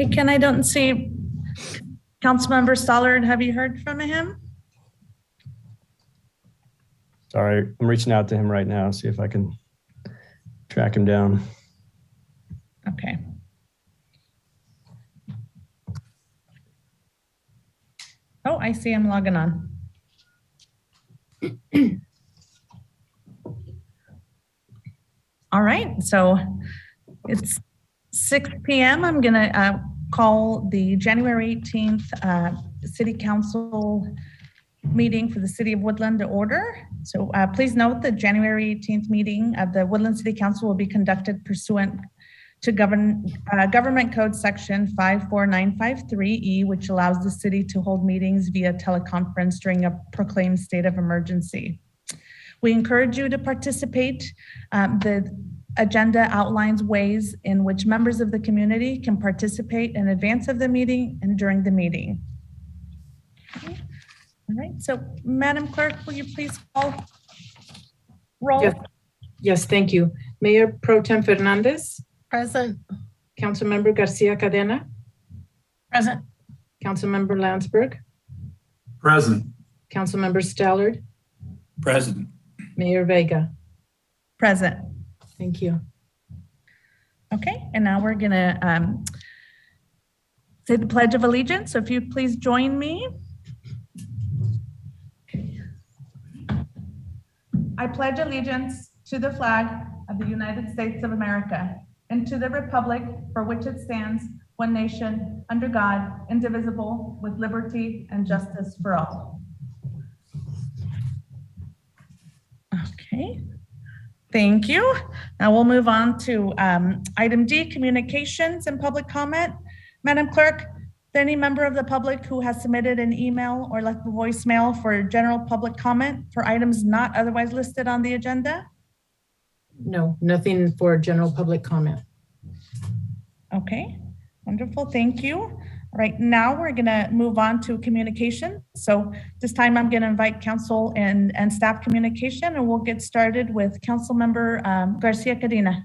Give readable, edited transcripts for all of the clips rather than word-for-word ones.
Hey, Ken, I don't see Councilmember Stollard. Have you heard from him? Sorry, I'm reaching out to him right now, see if I can track him down. Okay. Oh, I see him logging on. All right, so it's 6 p.m. I'm gonna call the January 18th City Council meeting for the City of Woodland to order. So please note the January 18th meeting of the Woodland City Council will be conducted pursuant to Government Code Section 54953E, which allows the city to hold meetings via teleconference during a proclaimed state of emergency. We encourage you to participate. The agenda outlines ways in which members of the community can participate in advance of the meeting and during the meeting. Okay. All right, so Madam Clerk, will you please call roll? Yes, thank you. Mayor Pro Tem Fernandez. Present. Councilmember Garcia Cadena. Present. Councilmember Landsberg. Present. Councilmember Stallard. Present. Mayor Vega. Present. Thank you. Okay, and now we're gonna say the Pledge of Allegiance. So if you please join me. I pledge allegiance to the flag of the United States of America and to the republic for which it stands, one nation, under God, indivisible, with liberty and justice for all. Okay, thank you. Now we'll move on to item D, communications and public comment. Madam Clerk, any member of the public who has submitted an email or left a voicemail for general public comment for items not otherwise listed on the agenda? No, nothing for general public comment. Okay, wonderful, thank you. All right, now we're gonna move on to communication. So this time I'm gonna invite council and staff communication, and we'll get started with Councilmember Garcia Cadena.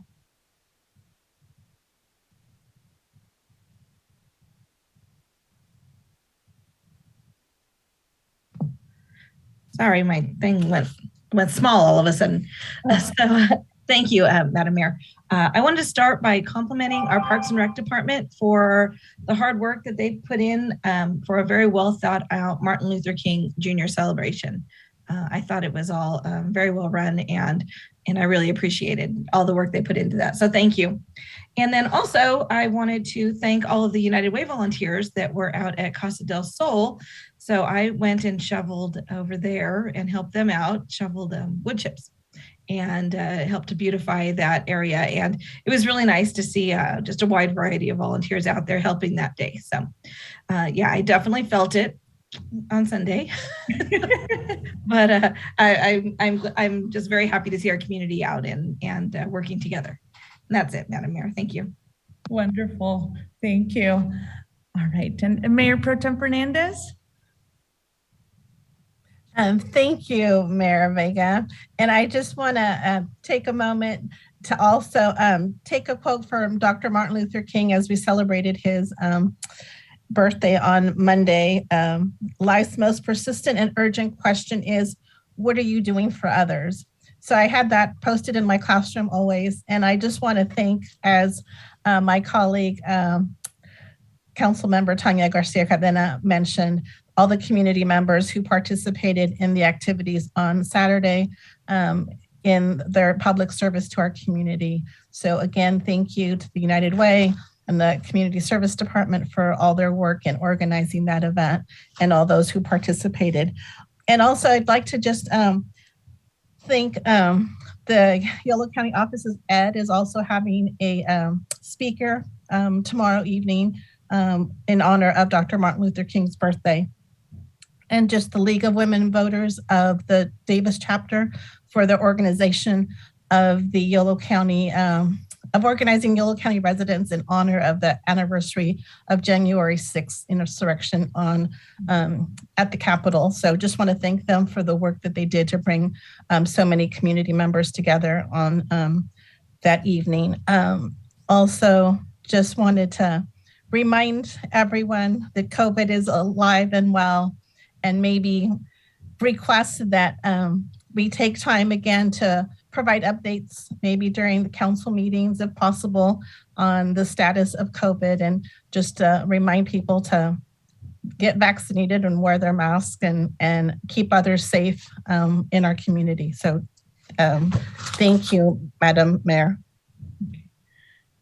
Sorry, my thing went small all of a sudden. So thank you, Madam Mayor. I wanted to start by complimenting our Parks and Rec department for the hard work that they put in for a very well thought out Martin Luther King Jr. celebration. I thought it was all very well run, and I really appreciated all the work they put into that. So thank you. And then also I wanted to thank all of the United Way volunteers that were out at Casa del Sol. So I went and shoveled over there and helped them out, shoveled wood chips, and helped to beautify that area. And it was really nice to see just a wide variety of volunteers out there helping that day. So yeah, I definitely felt it on Sunday, but I'm just very happy to see our community out and working together. And that's it, Madam Mayor. Thank you. Wonderful, thank you. All right, and Mayor Pro Tem Fernandez. Thank you, Mayor Vega. And I just want to take a moment to also take a quote from Dr. Martin Luther King as we celebrated his birthday on Monday. Life's most persistent and urgent question is, what are you doing for others? So I had that posted in my classroom always. And I just want to thank, as my colleague, Councilmember Tanya Garcia Cadena mentioned, all the community members who participated in the activities on Saturday in their public service to our community. So again, thank you to the United Way and the Community Service Department for all their work in organizing that event and all those who participated. And also I'd like to just thank the Yolo County Office's Ed is also having a speaker tomorrow evening in honor of Dr. Martin Luther King's birthday. And just the League of Women Voters of the Davis chapter for the organization of the Yolo County, of organizing Yolo County residents in honor of the anniversary of January 6th insurrection on at the Capitol. So just want to thank them for the work that they did to bring so many community members together on that evening. Also, just wanted to remind everyone that COVID is alive and well, and maybe request that we take time again to provide updates, maybe during the council meetings if possible, on the status of COVID, and just remind people to get vaccinated and wear their masks and keep others safe in our community. So thank you, Madam Mayor.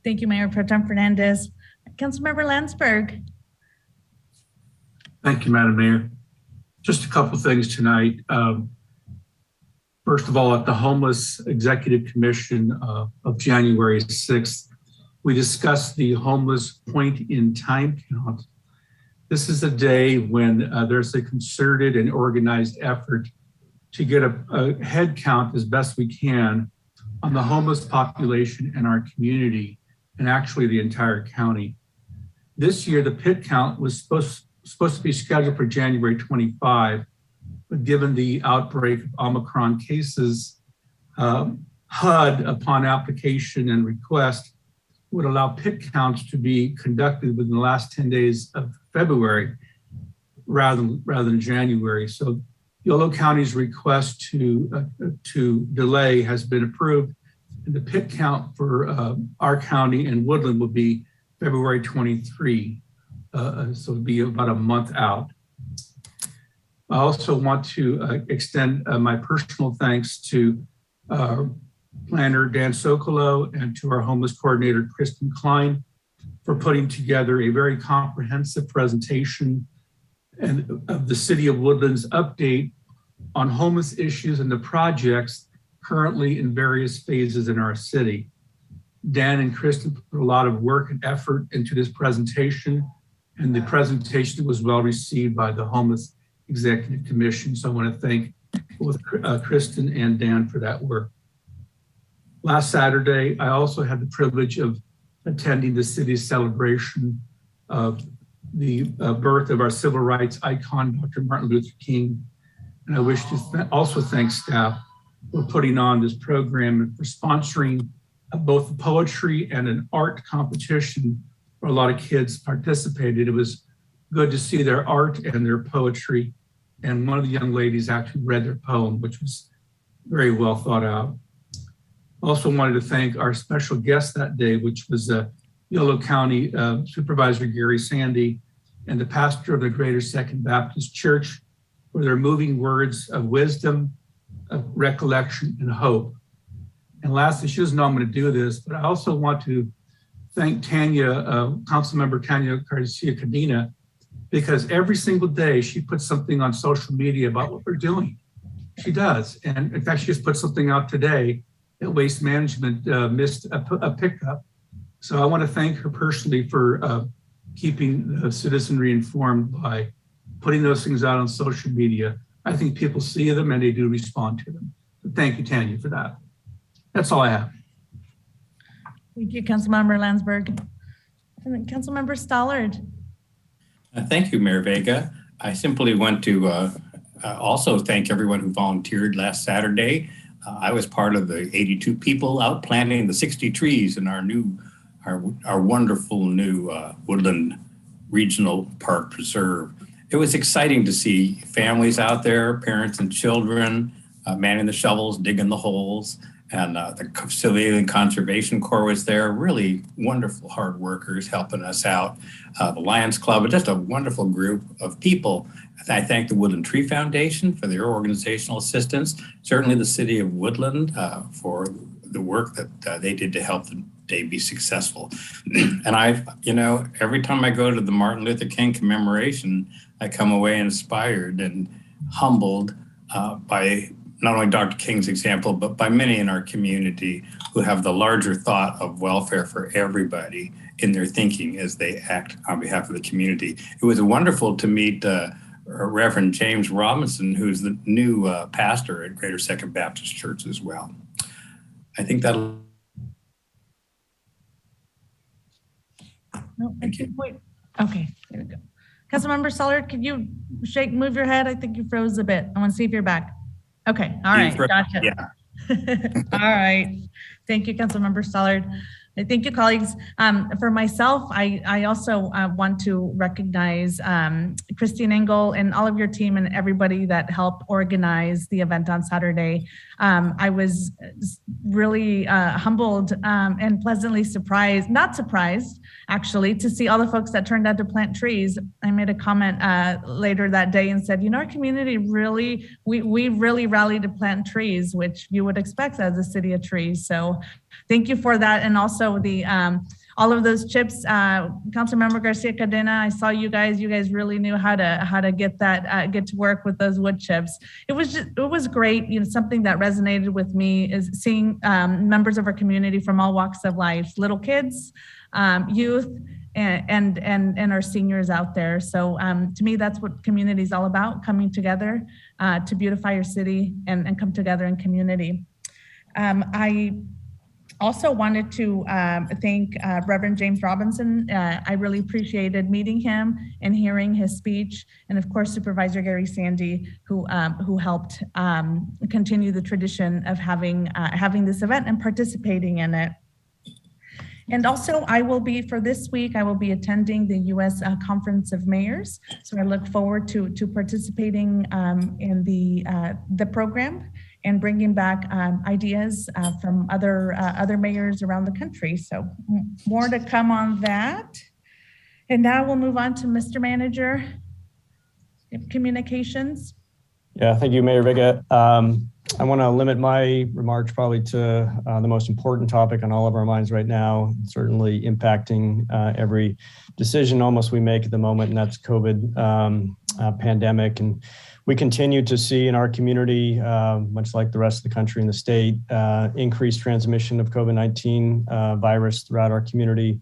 Thank you, Mayor Pro Tem Fernandez. Councilmember Landsberg. Thank you, Madam Mayor. Just a couple things tonight. First of all, at the Homeless Executive Commission of January 6th, we discussed the homeless point in time count. This is a day when there's a concerted and organized effort to get a head count as best we can on the homeless population in our community and actually the entire county. This year, the pit count was supposed to be scheduled for January 25, but given the outbreak of Omicron cases, HUD, upon application and request, would allow pit counts to be conducted within the last 10 days of February rather than January. So Yolo County's request to delay has been approved, and the pit count for our county and Woodland will be February 23. So it'll be about a month out. I also want to extend my personal thanks to planner Dan Sokolow and to our homeless coordinator, Kristen Klein, for putting together a very comprehensive presentation and of the City of Woodlands update on homeless issues and the projects currently in various phases in our city. Dan and Kristen put a lot of work and effort into this presentation, and the presentation was well received by the Homeless Executive Commission. So I want to thank both Kristen and Dan for that work. Last Saturday, I also had the privilege of attending the city's celebration of the birth of our civil rights icon, Dr. Martin Luther King. And I wish to also thank staff for putting on this program and for sponsoring both a poetry and an art competition where a lot of kids participated. It was good to see their art and their poetry. And one of the young ladies actually read their poem, which was very well thought out. Also wanted to thank our special guest that day, which was Yolo County Supervisor Gary Sandy and the pastor of the Greater Second Baptist Church for their moving words of wisdom, of recollection, and hope. And lastly, she doesn't know I'm going to do this, but I also want to thank Tanya, Councilmember Tanya Garcia Cadena, because every single day she puts something on social media about what we're doing. She does. And in fact, she just put something out today that Waste Management missed a pickup. So I want to thank her personally for keeping the citizenry informed by putting those things out on social media. I think people see them and they do respond to them. So thank you, Tanya, for that. That's all I have. Thank you, Councilmember Landsberg. And then Councilmember Stollard. Thank you, Mayor Vega. I simply want to also thank everyone who volunteered last Saturday. I was part of the 82 people out planting the 60 trees in our wonderful new Woodland Regional Park Preserve. It was exciting to see families out there, parents and children, manning the shovels, digging the holes, and the Civilian Conservation Corps was there. Really wonderful hard workers helping us out. The Lions Club, just a wonderful group of people. I thank the Woodland Tree Foundation for their organizational assistance. Certainly the City of Woodland for the work that they did to help the day be successful. And every time I go to the Martin Luther King commemoration, I come away inspired and humbled by not only Dr. King's example, but by many in our community who have the larger thought of welfare for everybody in their thinking as they act on behalf of the community. It was wonderful to meet Reverend James Robinson, who's the new pastor at Greater Second Baptist Church as well. I think that'll... No, wait. Okay, there we go. Councilmember Stollard, could you move your head? I think you froze a bit. I want to see if you're back. Okay, all right, gotcha. Yeah. All right, thank you, Councilmember Stollard. Thank you, colleagues. For myself, I also want to recognize Christine Engel and all of your team and everybody that helped organize the event on Saturday. I was really humbled and pleasantly surprised, not surprised, actually, to see all the folks that turned out to plant trees. I made a comment later that day and said, you know, our community really, we really rallied to plant trees, which you would expect as a city of trees. So thank you for that. And also the all of those chips, Councilmember Garcia Cadena, I saw you guys really knew how to get that, get to work with those wood chips. It was great. You know, something that resonated with me is seeing members of our community from all walks of life, little kids, youth, and our seniors out there. So to me, that's what community is all about, coming together to beautify your city and come together in community. I also wanted to thank Reverend James Robinson. I really appreciated meeting him and hearing his speech. And of course, Supervisor Gary Sandy, who helped continue the tradition of having this event and participating in it. And also, for this week, I will be attending the U.S. Conference of Mayors. So I look forward to participating in the program and bringing back ideas from other mayors around the country. So more to come on that. And now we'll move on to Mr. Manager, Communications. Yeah, thank you, Mayor Vega. I want to limit my remarks probably to the most important topic on all of our minds right now, certainly impacting every decision almost we make at the moment, and that's COVID pandemic. And we continue to see in our community, much like the rest of the country and the state, increased transmission of COVID-19 virus throughout our community.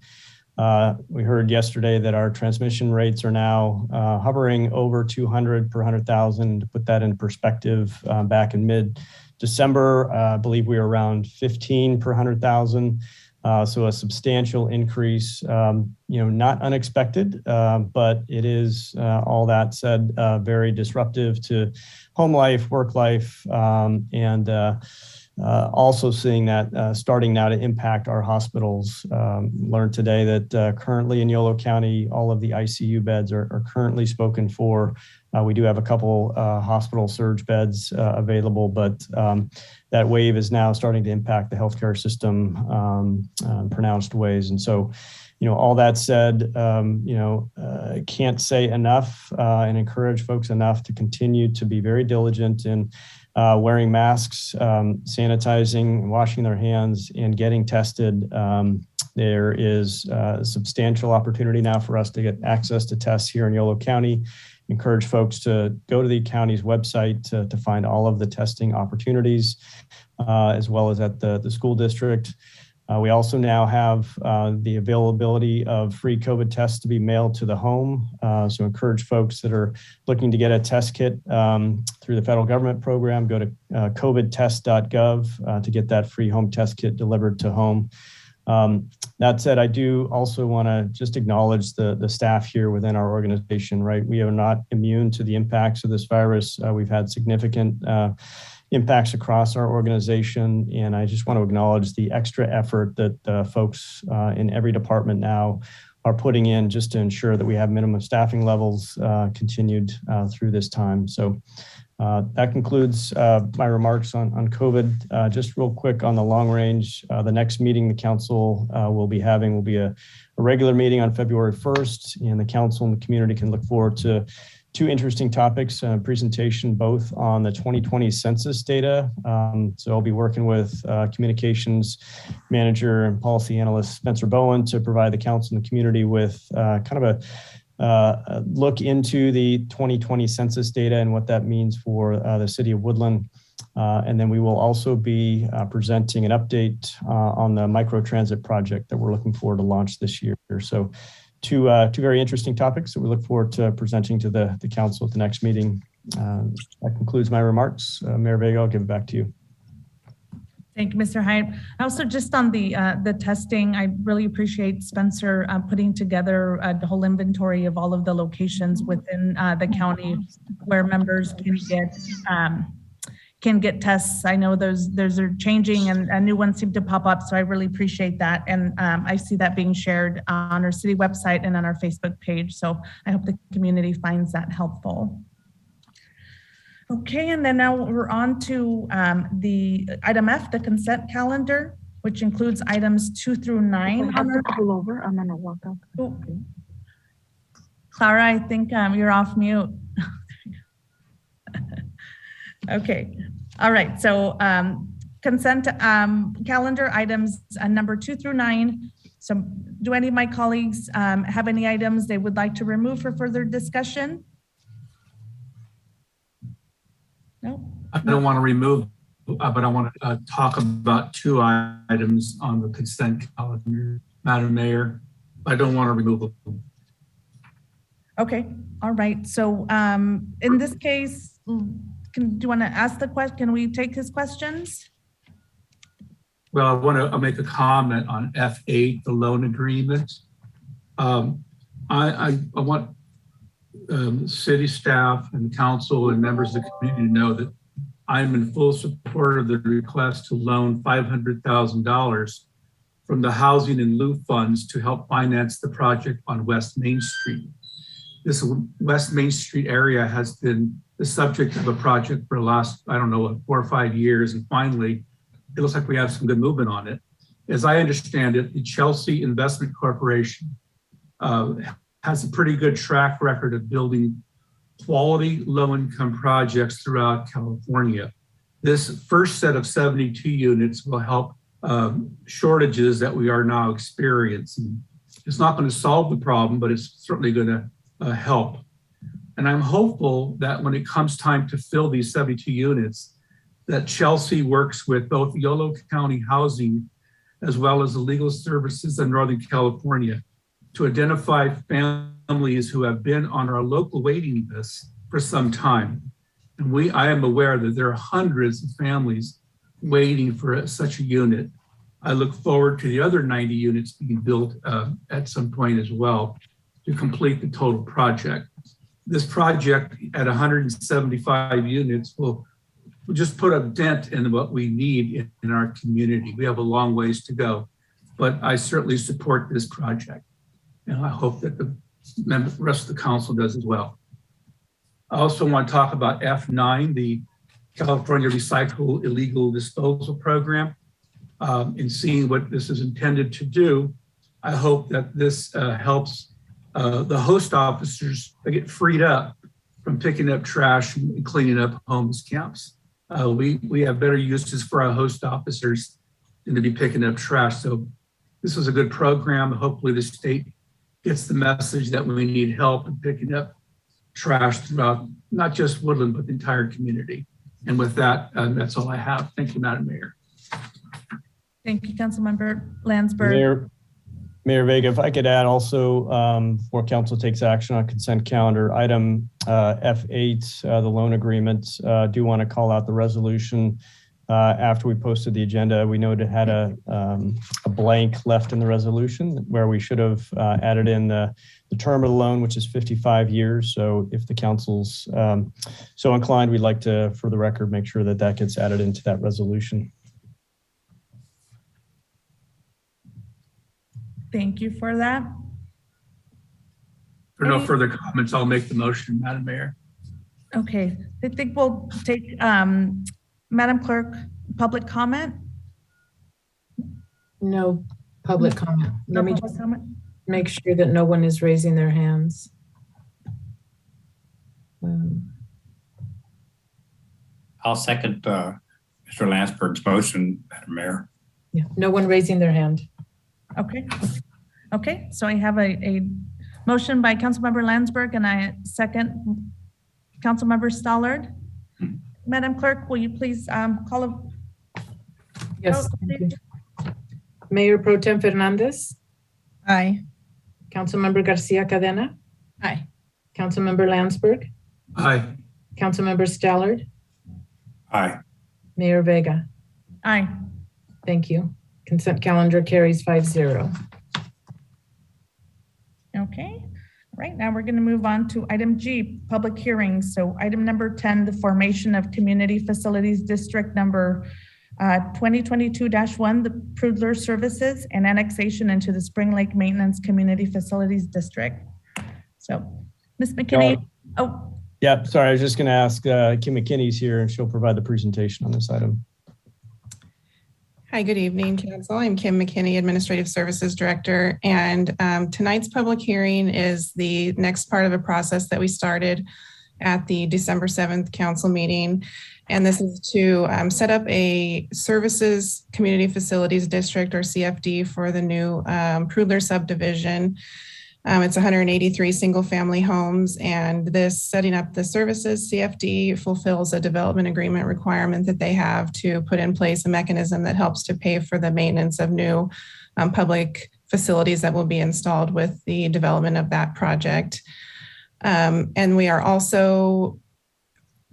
We heard yesterday that our transmission rates are now hovering over 200 per 100,000. To put that in perspective, back in mid-December, I believe we were around 15 per 100,000. So a substantial increase, not unexpected, but it is, all that said, very disruptive to home life, work life, and also seeing that starting now to impact our hospitals. Learned today that currently in Yolo County, all of the ICU beds are currently spoken for. We do have a couple hospital surge beds available, but that wave is now starting to impact the healthcare system in pronounced ways. And so, all that said, can't say enough and encourage folks enough to continue to be very diligent in wearing masks, sanitizing, washing their hands, and getting tested. There is a substantial opportunity now for us to get access to tests here in Yolo County. Encourage folks to go to the county's website to find all of the testing opportunities, as well as at the school district. We also now have the availability of free COVID tests to be mailed to the home. So encourage folks that are looking to get a test kit through the federal government program, go to covidtest.gov to get that free home test kit delivered to home. That said, I do also want to just acknowledge the staff here within our organization, right? We are not immune to the impacts of this virus. We've had significant impacts across our organization. And I just want to acknowledge the extra effort that folks in every department now are putting in just to ensure that we have minimum staffing levels continued through this time. So that concludes my remarks on COVID. Just real quick on the long range, the next meeting the council will be having will be a regular meeting on February 1st, and the council and the community can look forward to two interesting topics, presentation both on the 2020 census data. So I'll be working with communications manager and policy analyst Spencer Bowen to provide the council and the community with kind of a look into the 2020 census data and what that means for the city of Woodland. And then we will also be presenting an update on the microtransit project that we're looking forward to launch this year. So two very interesting topics that we look forward to presenting to the council at the next meeting. That concludes my remarks. Mayor Vega, I'll give it back to you. Thank you, Mr. Hyatt. Also, just on the testing, I really appreciate Spencer putting together the whole inventory of all of the locations within the county where members can get tests. I know those are changing and new ones seem to pop up. So I really appreciate that. And I see that being shared on our city website and on our Facebook page. So I hope the community finds that helpful. Okay, and then now we're on to the item F, the consent calendar, which includes items 2 through 9. I have to pull over. I'm gonna walk out. Oh. Clara, I think you're off mute. Okay. All right. So consent calendar items number 2 through 9. So do any of my colleagues have any items they would like to remove for further discussion? No? I don't want to remove, but I want to talk about 2 items on the consent calendar, Madam Mayor. I don't want to remove them. Okay. All right. So in this case, do you want to ask the question? Can we take his questions? Well, I want to make a comment on F8, the loan agreement. I want city staff and council and members of the community to know that I'm in full support of the request to loan $500,000 from the Housing in Lieu funds to help finance the project on West Main Street. This West Main Street area has been the subject of a project for the last, I don't know, 4 or 5 years. And finally, it looks like we have some good movement on it. As I understand it, the Chelsea Investment Corporation has a pretty good track record of building quality low-income projects throughout California. This first set of 72 units will help shortages that we are now experiencing. It's not going to solve the problem, but it's certainly going to help. And I'm hopeful that when it comes time to fill these 72 units, that Chelsea works with both Yolo County Housing as well as the legal services in Northern California to identify families who have been on our local waiting list for some time. And I am aware that there are hundreds of families waiting for such a unit. I look forward to the other 90 units being built at some point as well to complete the total project. This project at 175 units will just put a dent in what we need in our community. We have a long ways to go, but I certainly support this project. And I hope that the rest of the council does as well. I also want to talk about F9, the California Recycle Illegal Disposal Program. In seeing what this is intended to do, I hope that this helps the host officers get freed up from picking up trash and cleaning up homeless camps. We have better uses for our host officers than to be picking up trash. So this is a good program. Hopefully the state gets the message that we need help in picking up trash throughout not just Woodland, but the entire community. And with that, that's all I have. Thank you, Madam Mayor. Thank you, Councilmember Landsberg. Mayor Vega, if I could add also, before council takes action on consent calendar, item F8, the loan agreement, do want to call out the resolution. After we posted the agenda, we noted it had a blank left in the resolution where we should have added in the term of the loan, which is 55 years. So if the council's so inclined, we'd like to, for the record, make sure that that gets added into that resolution. Thank you for that. For no further comments, I'll make the motion, Madam Mayor. Okay, I think we'll take, Madam Clerk, public comment? No public comment. No Let me public just comment? make sure that no one is raising their hands. I'll second Mr. Landsberg's motion, Madam Mayor. Yeah, no one raising their hand. Okay. Okay, so I have a motion by Councilmember Landsberg and I second Councilmember Stallard. Madam Clerk, will you please call a Yes. vote, Thank please? you. Mayor Pro Tem Fernandez, Aye. Councilmember Garcia Cadena, Aye. Councilmember Landsberg, Aye. Councilmember Stallard, Aye. Mayor Vega. Aye. Thank you. Consent calendar carries 5-0. Okay. Right, now we're going to move on to item G, public hearings. So item number 10, the formation of Community Facilities District number 2022-1, the Prudler Services and annexation into the Spring Lake Maintenance Community Facilities District. So Ms. McKinney, Yeah, sorry, I was just going to ask Kim McKinney's here and she'll provide the presentation on this item. Hi, good evening, Council. I'm Kim McKinney, Administrative Services Director, and tonight's public hearing is the next part of a process that we started at the December 7th Council meeting. And this is to set up a Services Community Facilities District, or CFD, for the new Prudler subdivision. It's 183 single-family homes, and this setting up the services CFD fulfills a development agreement requirement that they have to put in place a mechanism that helps to pay for the maintenance of new public facilities that will be installed with the development of that project. And we are also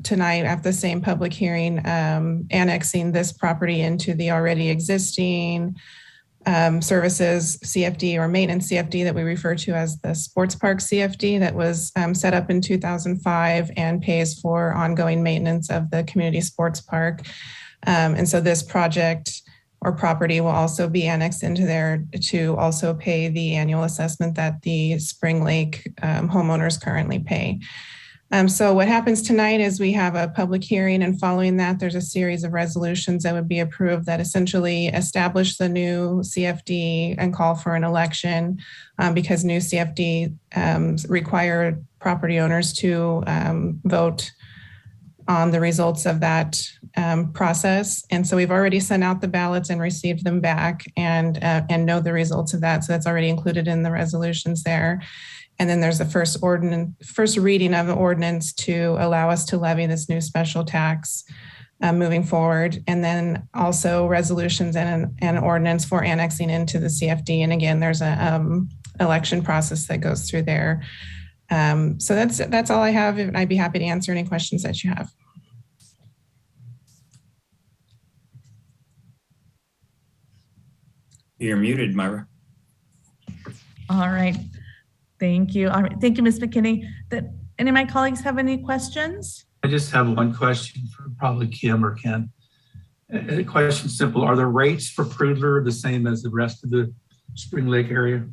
tonight at the same public hearing annexing this property into the already existing services CFD, or maintenance CFD, that we refer to as the Sports Park CFD, that was set up in 2005 and pays for ongoing maintenance of the community sports park. And so this project or property will also be annexed into there to also pay the annual assessment that the Spring Lake homeowners currently pay. So what happens tonight is we have a public hearing, and following that, there's a series of resolutions that would be approved that essentially establish the new CFD and call for an election, because new CFD require property owners to vote on the results of that process. And so we've already sent out the ballots and received them back and know the results of that. So that's already included in the resolutions there. And then there's the first reading of the ordinance to allow us to levy this new special tax moving forward. And then also resolutions and an ordinance for annexing into the CFD. And again, there's a election process that goes through there. So that's all I have. And I'd be happy to answer any questions that you have. You're muted, Myra. all right. Thank you. All right. Thank you, Ms. McKinney. Any of my colleagues have any questions? I just have one question for probably Kim or Ken. The question is simple. Are the rates for Prudler the same as the rest of the Spring Lake area?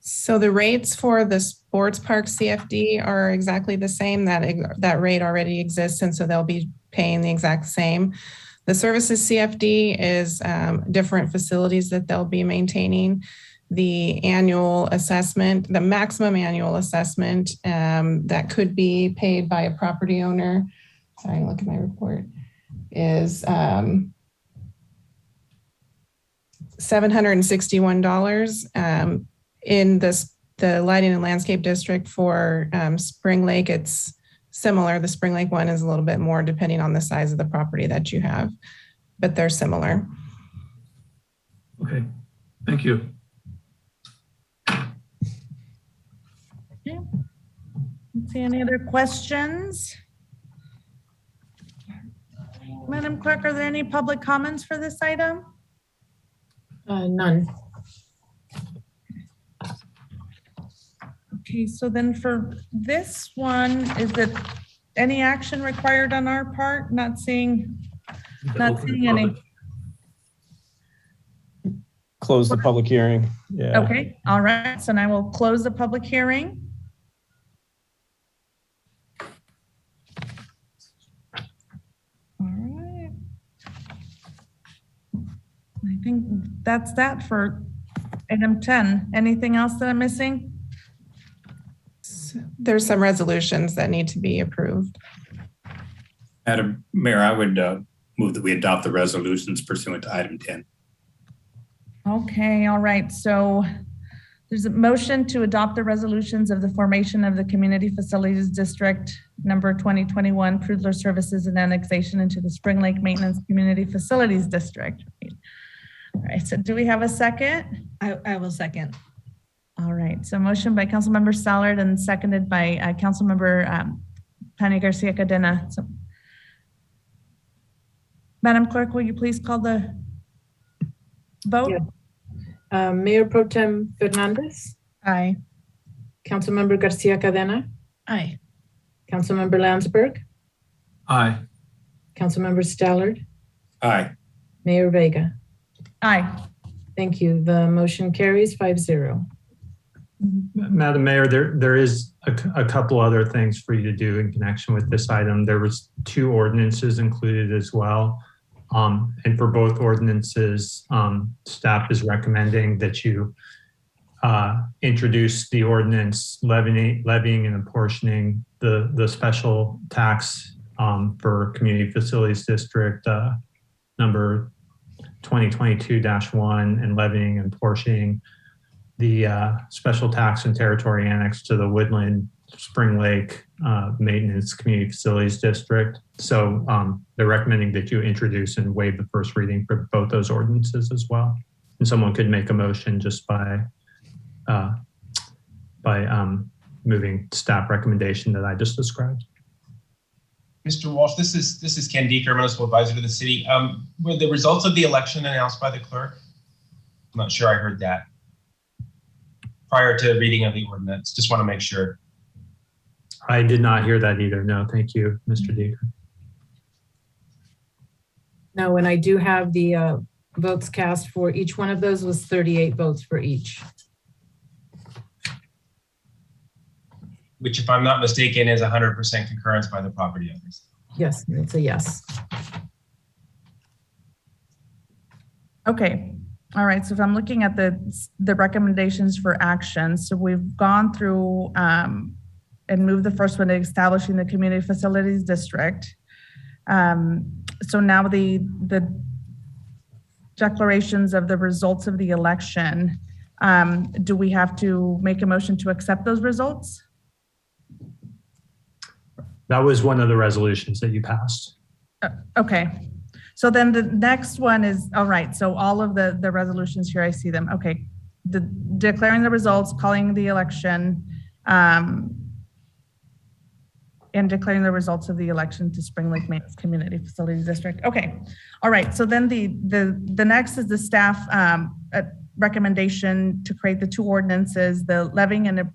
So the rates for the sports park CFD are exactly the same. That rate already exists, and so they'll be paying the exact same. The services CFD is different facilities that they'll be maintaining. The annual assessment, the maximum annual assessment that could be paid by a property owner, sorry, look at my report, is $761. In the lighting and landscape district for Spring Lake, it's similar. The Spring Lake one is a little bit more depending on the size of the property that you have, but they're similar. Okay, thank you. Okay. Let's see, any other questions? Madam Clerk, are there any public comments for this item? None. Okay, so then for this one, is it any action required on our part? Not seeing any. Close the public hearing. Yeah. Okay, all right. So now we'll close the public hearing. All right. I think that's that for item 10. Anything else that I'm missing? There's some resolutions that need to be approved. Madam Mayor, I would move that we adopt the resolutions pursuant to item 10. Okay, all right. So there's a motion to adopt the resolutions of the formation of the Community Facilities District number 2021 Prudler Services and annexation into the Spring Lake Maintenance Community Facilities District. All right, so do we have a second? I will second. All right, so motion by Councilmember Stallard and seconded by Councilmember Tania Garcia Cadena. So, Madam Clerk, will you please call the vote? Yeah. Mayor Pro Tem Fernandez, Aye. Councilmember Garcia Cadena, Aye. Councilmember Landsberg, Aye. Councilmember Stallard, Aye. Mayor Vega. Aye. Thank you. The motion carries 5-0. Madam Mayor, there is a couple other things for you to do in connection with this item. There was 2 ordinances included as well. And for both ordinances, staff is recommending that you introduce the ordinance levying and apportioning the special tax for Community Facilities District number 2022-1 and levying and apportioning the special tax and territory annex to the Woodland Spring Lake Maintenance Community Facilities District. So they're recommending that you introduce and waive the first reading for both those ordinances as well. And someone could make a motion just by moving staff recommendation that I just described. Mr. Walsh, this is Ken Deeker, Municipal Advisor to the City. Were the results of the election announced by the clerk? I'm not sure I heard that prior to reading of the ordinance. Just want to make sure. I did not hear that either. No, thank you, Mr. Deeker. No, and I do have the votes cast for each one of those was 38 votes for each. Which, if I'm not mistaken, is 100% concurrence by the property owners. Yes, it's a yes. Okay. All right. So if I'm looking at the recommendations for action, so we've gone through and moved the first one to establishing the Community Facilities District. So now the declarations of the results of the election, do we have to make a motion to accept those results? That was one of the resolutions that you passed. Okay. So then the next one is, all right, so all of the resolutions here, I see them. Okay. Declaring the results, calling the election, and declaring the results of the election to Spring Lake Maintenance Community Facilities District. Okay. All right. So then the next is the staff recommendation to create the 2 ordinances, the levying and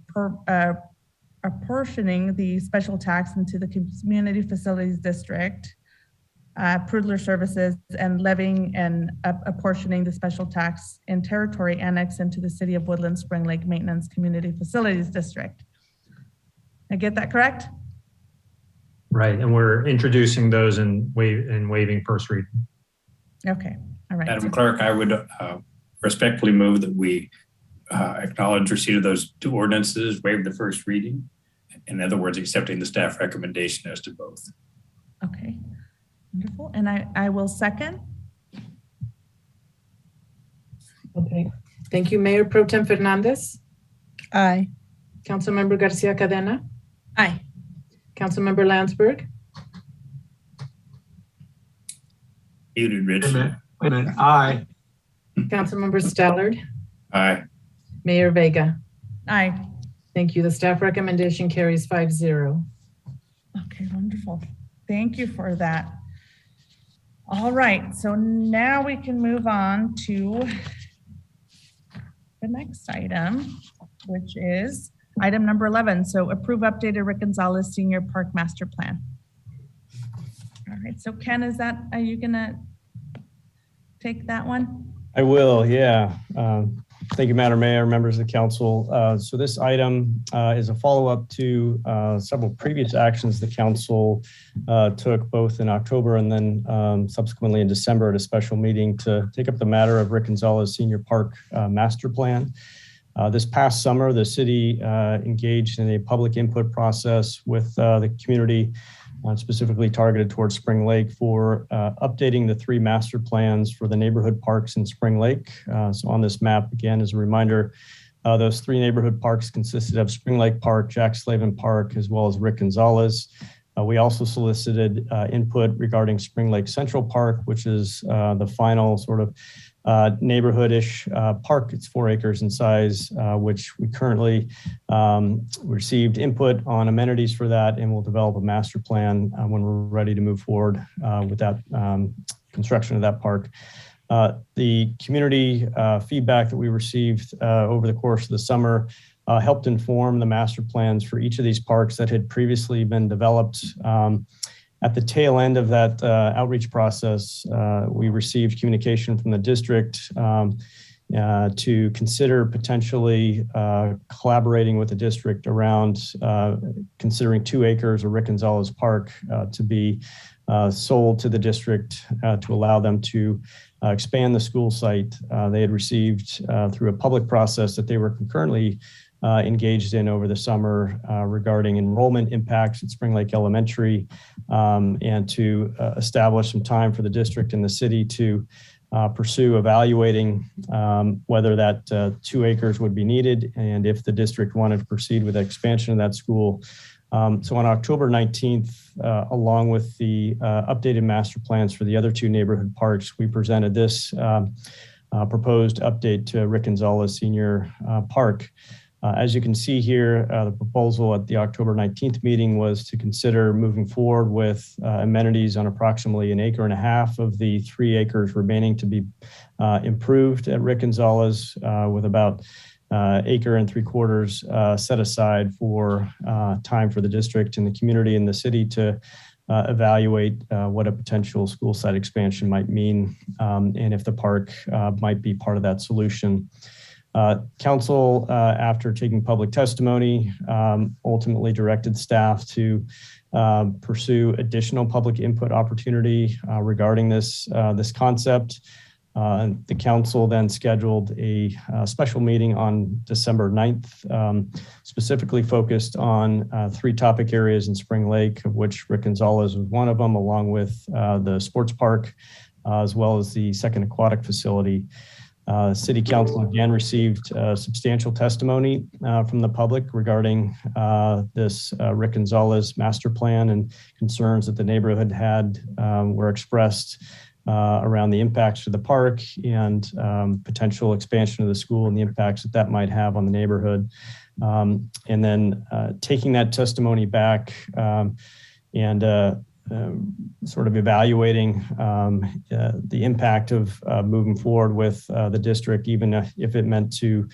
apportioning the special tax into the Community Facilities District, Prudler Services, and levying and apportioning the special tax in territory annex into the City of Woodland Spring Lake Maintenance Community Facilities District. I get that correct? Right, and we're introducing those and waiving first reading. Okay, all right. Madam Clerk, I would respectfully move that we acknowledge receipt of those 2 ordinances, waive the first reading. In other words, accepting the staff recommendation as to both. Okay, wonderful. And I will second. Okay. Thank you, Mayor Pro Tem Fernandez. Aye. Councilmember Garcia Cadena, Aye. Councilmember Landsberg, Muted, Rich. Wait a minute. Aye. Councilmember Stallard, Aye. Mayor Vega. Aye. Thank you. The staff recommendation carries 5-0. Okay, wonderful. Thank you for that. All right, so now we can move on to the next item, which is item number 11. So approve updated Rick Gonzalez Senior Park Master Plan. All right, so Ken, are you gonna take that one? I will, yeah. Thank you, Madam Mayor, members of the council. So this item is a follow-up to several previous actions the council took both in October and then subsequently in December at a special meeting to take up the matter of Rick Gonzalez Senior Park Master Plan. This past summer, the city engaged in a public input process with the community, specifically targeted towards Spring Lake, for updating the 3 master plans for the neighborhood parks in Spring Lake. So on this map, again, as a reminder, those 3 neighborhood parks consisted of Spring Lake Park, Jack Slavin Park, as well as Rick Gonzalez. We also solicited input regarding Spring Lake Central Park, which is the final sort of neighborhood-ish park. It's 4 acres in size, which we currently received input on amenities for that, and we'll develop a master plan when we're ready to move forward with that construction of that park. The community feedback that we received over the course of the summer helped inform the master plans for each of these parks that had previously been developed. At the tail end of that outreach process, we received communication from the district to consider potentially collaborating with the district around considering 2 acres of Rick Gonzalez Park to be sold to the district to allow them to expand the school site. They had received through a public process that they were concurrently engaged in over the summer regarding enrollment impacts at Spring Lake Elementary, and to establish some time for the district and the city to pursue evaluating whether that 2 acres would be needed and if the district wanted to proceed with the expansion of that school. So on October 19th, along with the updated master plans for the other 2 neighborhood parks, we presented this proposed update to Rick Gonzalez Senior Park. As you can see here, the proposal at the October 19th meeting was to consider moving forward with amenities on approximately 1.5 acres of the 3 acres remaining to be improved at Rick Gonzalez, with about 1.75 acres set aside for time for the district and the community and the city to evaluate what a potential school site expansion might mean, and if the park might be part of that solution. Council, after taking public testimony, ultimately directed staff to pursue additional public input opportunity regarding this concept. The council then scheduled a special meeting on December 9th, specifically focused on 3 topic areas in Spring Lake, of which Rick Gonzalez was one of them, along with the sports park, as well as the second aquatic facility. City Council again received substantial testimony from the public regarding this Rick Gonzalez master plan, and concerns that the neighborhood had were expressed around the impacts to the park and potential expansion of the school and the impacts that that might have on the neighborhood. And then taking that testimony back and sort of evaluating the impact of moving forward with the district, even if it meant to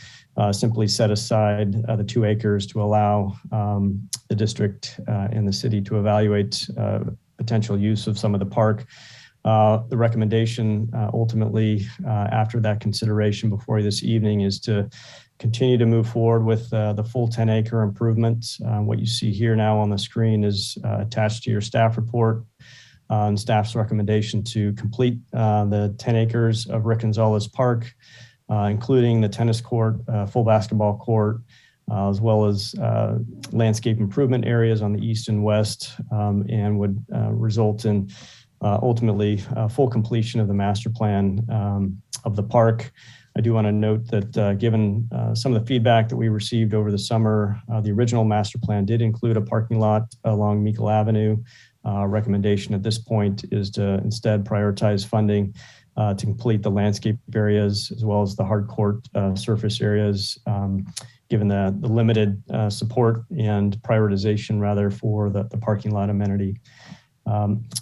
simply set aside the 2 acres to allow the district and the city to evaluate potential use of some of the park. The recommendation ultimately, after that consideration before this evening, is to continue to move forward with the full 10-acre improvements. What you see here now on the screen is attached to your staff report and staff's recommendation to complete the 10 acres of Rick Gonzalez Park, including the tennis court, full basketball court, as well as landscape improvement areas on the east and west, and would result in ultimately full completion of the master plan of the park. I do want to note that given some of the feedback that we received over the summer, the original master plan did include a parking lot along Meikle Avenue. Recommendation at this point is to instead prioritize funding to complete the landscape areas as well as the hard court surface areas, given the limited support and prioritization rather for the parking lot amenity.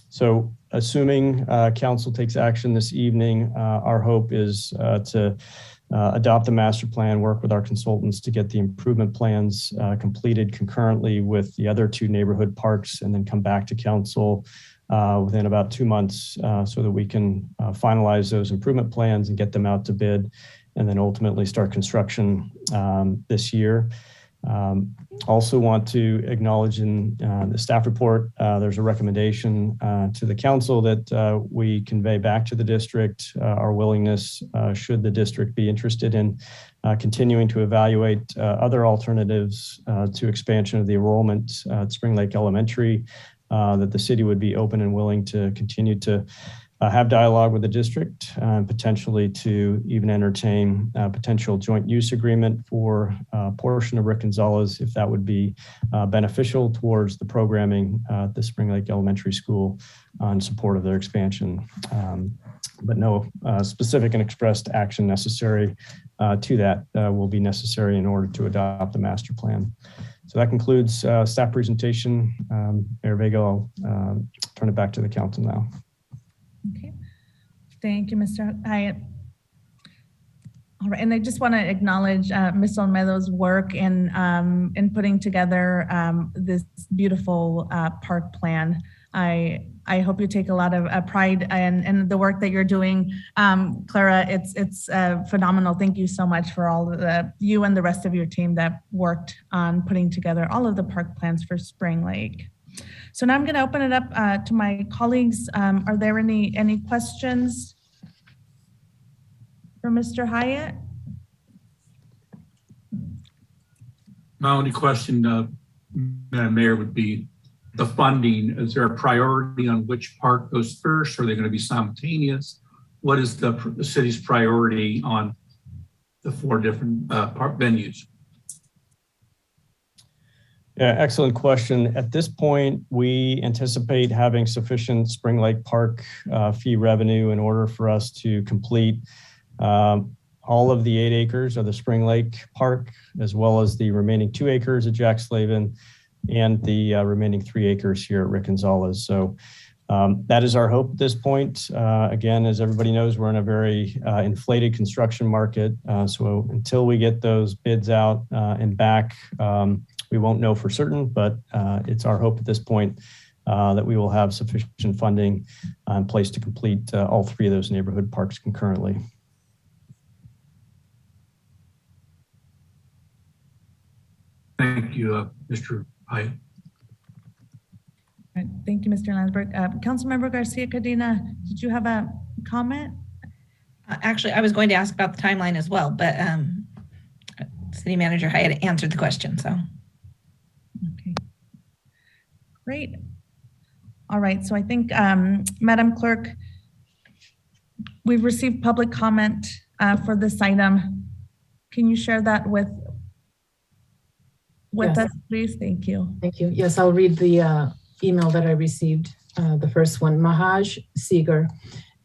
So assuming council takes action this evening, our hope is to adopt the master plan, work with our consultants to get the improvement plans completed concurrently with the other 2 neighborhood parks, and then come back to council within about 2 months so that we can finalize those improvement plans and get them out to bid, and then ultimately start construction this year. Also want to acknowledge in the staff report, there's a recommendation to the council that we convey back to the district our willingness, should the district be interested in continuing to evaluate other alternatives to expansion of the enrollment at Spring Lake Elementary, that the city would be open and willing to continue to have dialogue with the district, potentially to even entertain a potential joint use agreement for a portion of Rick Gonzalez, if that would be beneficial towards the programming at the Spring Lake Elementary School in support of their expansion. But no specific and expressed action necessary to that will be necessary in order to adopt the master plan. So that concludes staff presentation. Mayor Vega, I'll turn it back to the council now. Okay, thank you, Mr. Hyatt. All right, and I just want to acknowledge Ms. Olmedo's work in putting together this beautiful park plan. I hope you take a lot of pride in the work that you're doing. Clara, it's phenomenal. Thank you so much for all you and the rest of your team that worked on putting together all of the park plans for Spring Lake. So now I'm going to open it up to my colleagues. Are there any questions for Mr. Hyatt? My only question, Madam Mayor, would be the funding. Is there a priority on which park goes first? Or are they going to be simultaneous? What is the city's priority on the 4 different park venues? Yeah, excellent question. At this point, we anticipate having sufficient Spring Lake Park fee revenue in order for us to complete all of the 8 acres of the Spring Lake Park, as well as the remaining 2 acres at Jack Slavin and the remaining 3 acres here at Rick Gonzalez. So that is our hope at this point. Again, as everybody knows, we're in a very inflated construction market. So until we get those bids out and back, we won't know for certain, but it's our hope at this point that we will have sufficient funding in place to complete all 3 of those neighborhood parks concurrently. Thank you, Mr. Hyatt. Right, thank you, Mr. Landsberg. Councilmember Garcia Cadena, did you have a comment? Actually, I was going to ask about the timeline as well, but City Manager Hyatt answered the question, so. Okay, great. All right, so I think, Madam Clerk, we've received public comment for this item. Can you share that with Yes. us, please? Thank you. Thank you. Yes, I'll read the email that I received, the first one. Mahaj Seeger.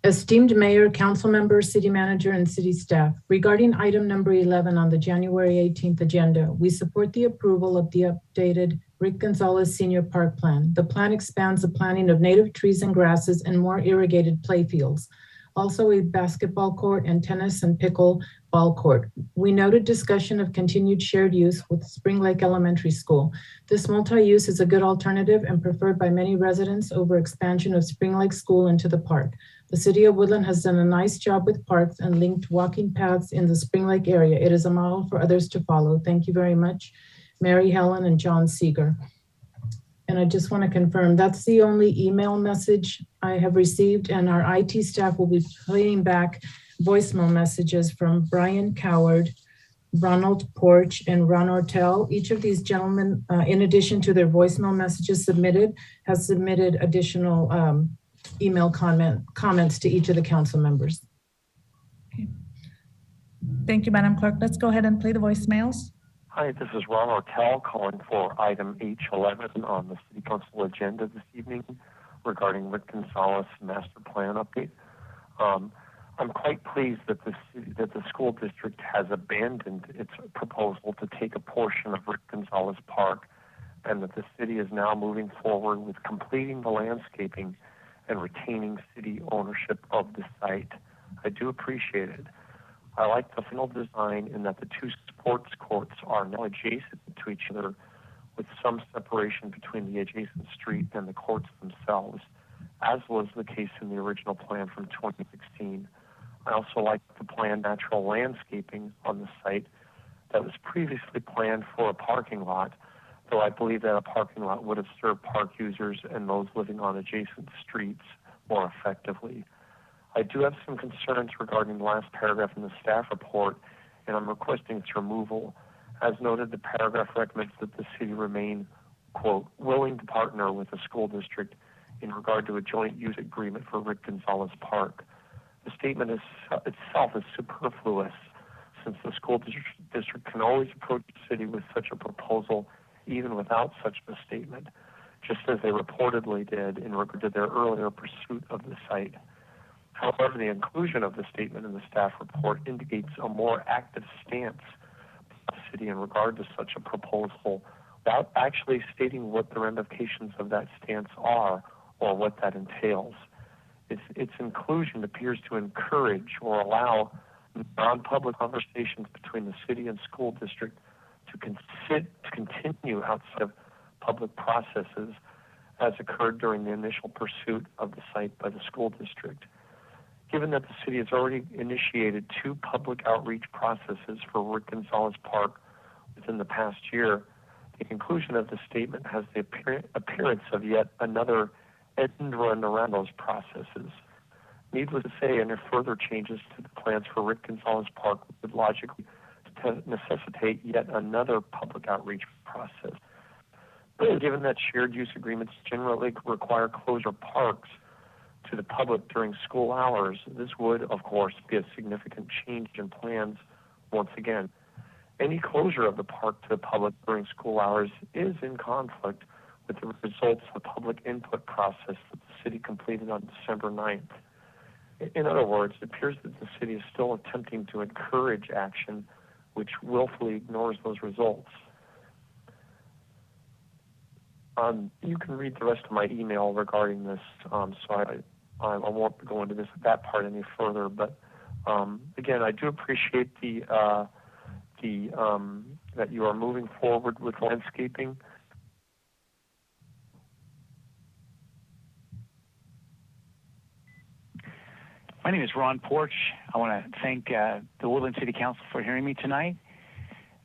Esteemed Mayor, Council Members, City Manager, and City Staff, regarding item number 11 on the January 18th agenda, we support the approval of the updated Rick Gonzalez Senior Park Plan. The plan expands the planting of native trees and grasses and more irrigated playfields. Also a basketball court and tennis and pickle ball court. We noted discussion of continued shared use with Spring Lake Elementary School. This multi-use is a good alternative and preferred by many residents over expansion of Spring Lake School into the park. The City of Woodland has done a nice job with parks and linked walking paths in the Spring Lake area. It is a model for others to follow. Thank you very much, Mary Helen and John Seeger. And I just want to confirm that's the only email message I have received, and our IT staff will be playing back voicemail messages from Brian Coward, Ronald Porch, and Ron Ortel. Each of these gentlemen, in addition to their voicemail messages submitted, has submitted additional email comments to each of the council members. Okay. Thank you, Madam Clerk. Let's go ahead and play the voicemails. Hi, this is Ron Ortel calling for item H11 on the City Council agenda this evening regarding Rick Gonzalez Master Plan update. I'm quite pleased that the school district has abandoned its proposal to take a portion of Rick Gonzalez Park, and that the city is now moving forward with completing the landscaping and retaining city ownership of the site. I do appreciate it. I like the final design in that the 2 sports courts are now adjacent to each other with some separation between the adjacent street and the courts themselves, as was the case in the original plan from 2016. I also like the planned natural landscaping on the site that was previously planned for a parking lot, though I believe that a parking lot would have served park users and those living on adjacent streets more effectively. I do have some concerns regarding the last paragraph in the staff report, and I'm requesting its removal. As noted, the paragraph recommends that the city remain, quote, willing to partner with the school district in regard to a joint use agreement for Rick Gonzalez Park. The statement itself is superfluous, since the school district can always approach the city with such a proposal even without such a statement, just as they reportedly did in regard to their earlier pursuit of the site. However, the inclusion of the statement in the staff report indicates a more active stance by the city in regard to such a proposal without actually stating what the ramifications of that stance are or what that entails. Its inclusion appears to encourage or allow non-public conversations between the city and school district to continue outside of public processes as occurred during the initial pursuit of the site by the school district. Given that the city has already initiated 2 public outreach processes for Rick Gonzalez Park within the past year, the conclusion of the statement has the appearance of yet another end run around those processes. Needless to say, any further changes to the plans for Rick Gonzalez Park would logically necessitate yet another public outreach process. But given that shared use agreements generally require closure of parks to the public during school hours, this would, of course, be a significant change in plans once again. Any closure of the park to the public during school hours is in conflict with the results of the public input process that the city completed on December 9th. In other words, it appears that the city is still attempting to encourage action which willfully ignores those results. You can read the rest of my email regarding this, so I won't go into that part any further. But again, I do appreciate that you are moving forward with landscaping. My name is Ron Porch. I want to thank the Woodland City Council for hearing me tonight,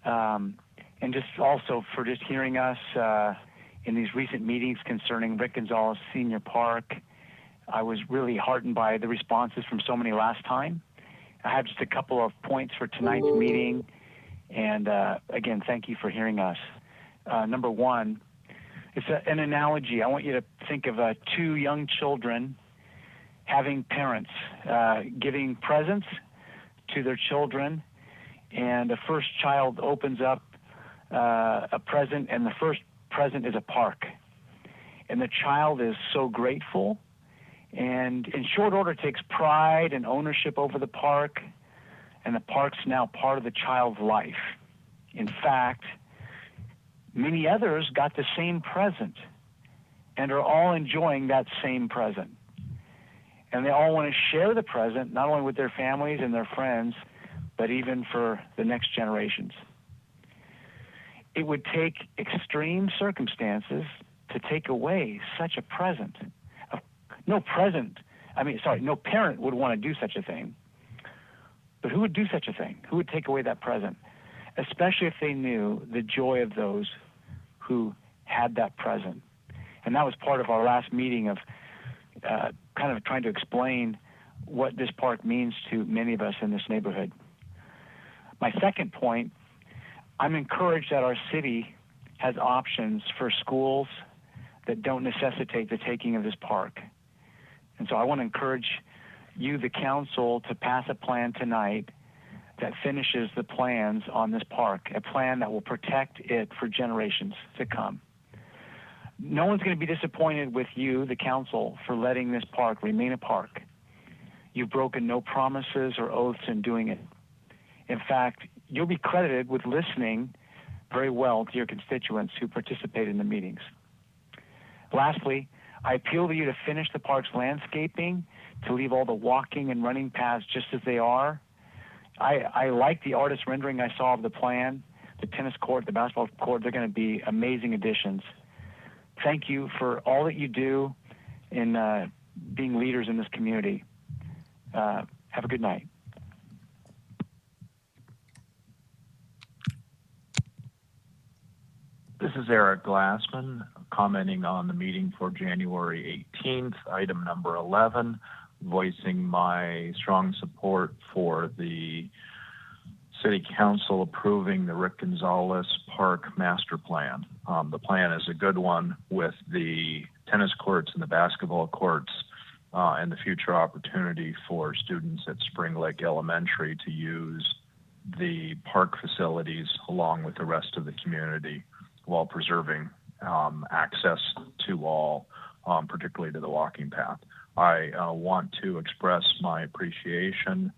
and just also for just hearing us in these recent meetings concerning Rick Gonzalez Senior Park. I was really heartened by the responses from so many last time. I have just a couple of points for tonight's meeting, and again, thank you for hearing us. Number one, it's an analogy. I want you to think of 2 young children having parents giving presents to their children, and the first child opens up a present, and the first present is a park. And the child is so grateful, and in short order takes pride and ownership over the park, and the park's now part of the child's life. In fact, many others got the same present and are all enjoying that same present. And they all want to share the present, not only with their families and their friends, but even for the next generations. It would take extreme circumstances to take away such a present. No parent would want to do such a thing. But who would do such a thing? Who would take away that present? Especially if they knew the joy of those who had that present. And that was part of our last meeting of kind of trying to explain what this park means to many of us in this neighborhood. My second point, I'm encouraged that our city has options for schools that don't necessitate the taking of this park. And so I want to encourage you, the council, to pass a plan tonight that finishes the plans on this park, a plan that will protect it for generations to come. No one's going to be disappointed with you, the council, for letting this park remain a park. You've broken no promises or oaths in doing it. In fact, you'll be credited with listening very well to your constituents who participate in the meetings. Lastly, I appeal to you to finish the park's landscaping, to leave all the walking and running paths just as they are. I like the artist rendering I saw of the plan, the tennis court, the basketball court. They're going to be amazing additions. Thank you for all that you do in being leaders in this community. Have a good night. This is Eric Glassman commenting on the meeting for January 18th, item number 11, voicing my strong support for the City Council approving the Rick Gonzalez Park Master Plan. The plan is a good one with the tennis courts and the basketball courts and the future opportunity for students at Spring Lake Elementary to use the park facilities along with the rest of the community while preserving access to all, particularly to the walking path. I want to express my appreciation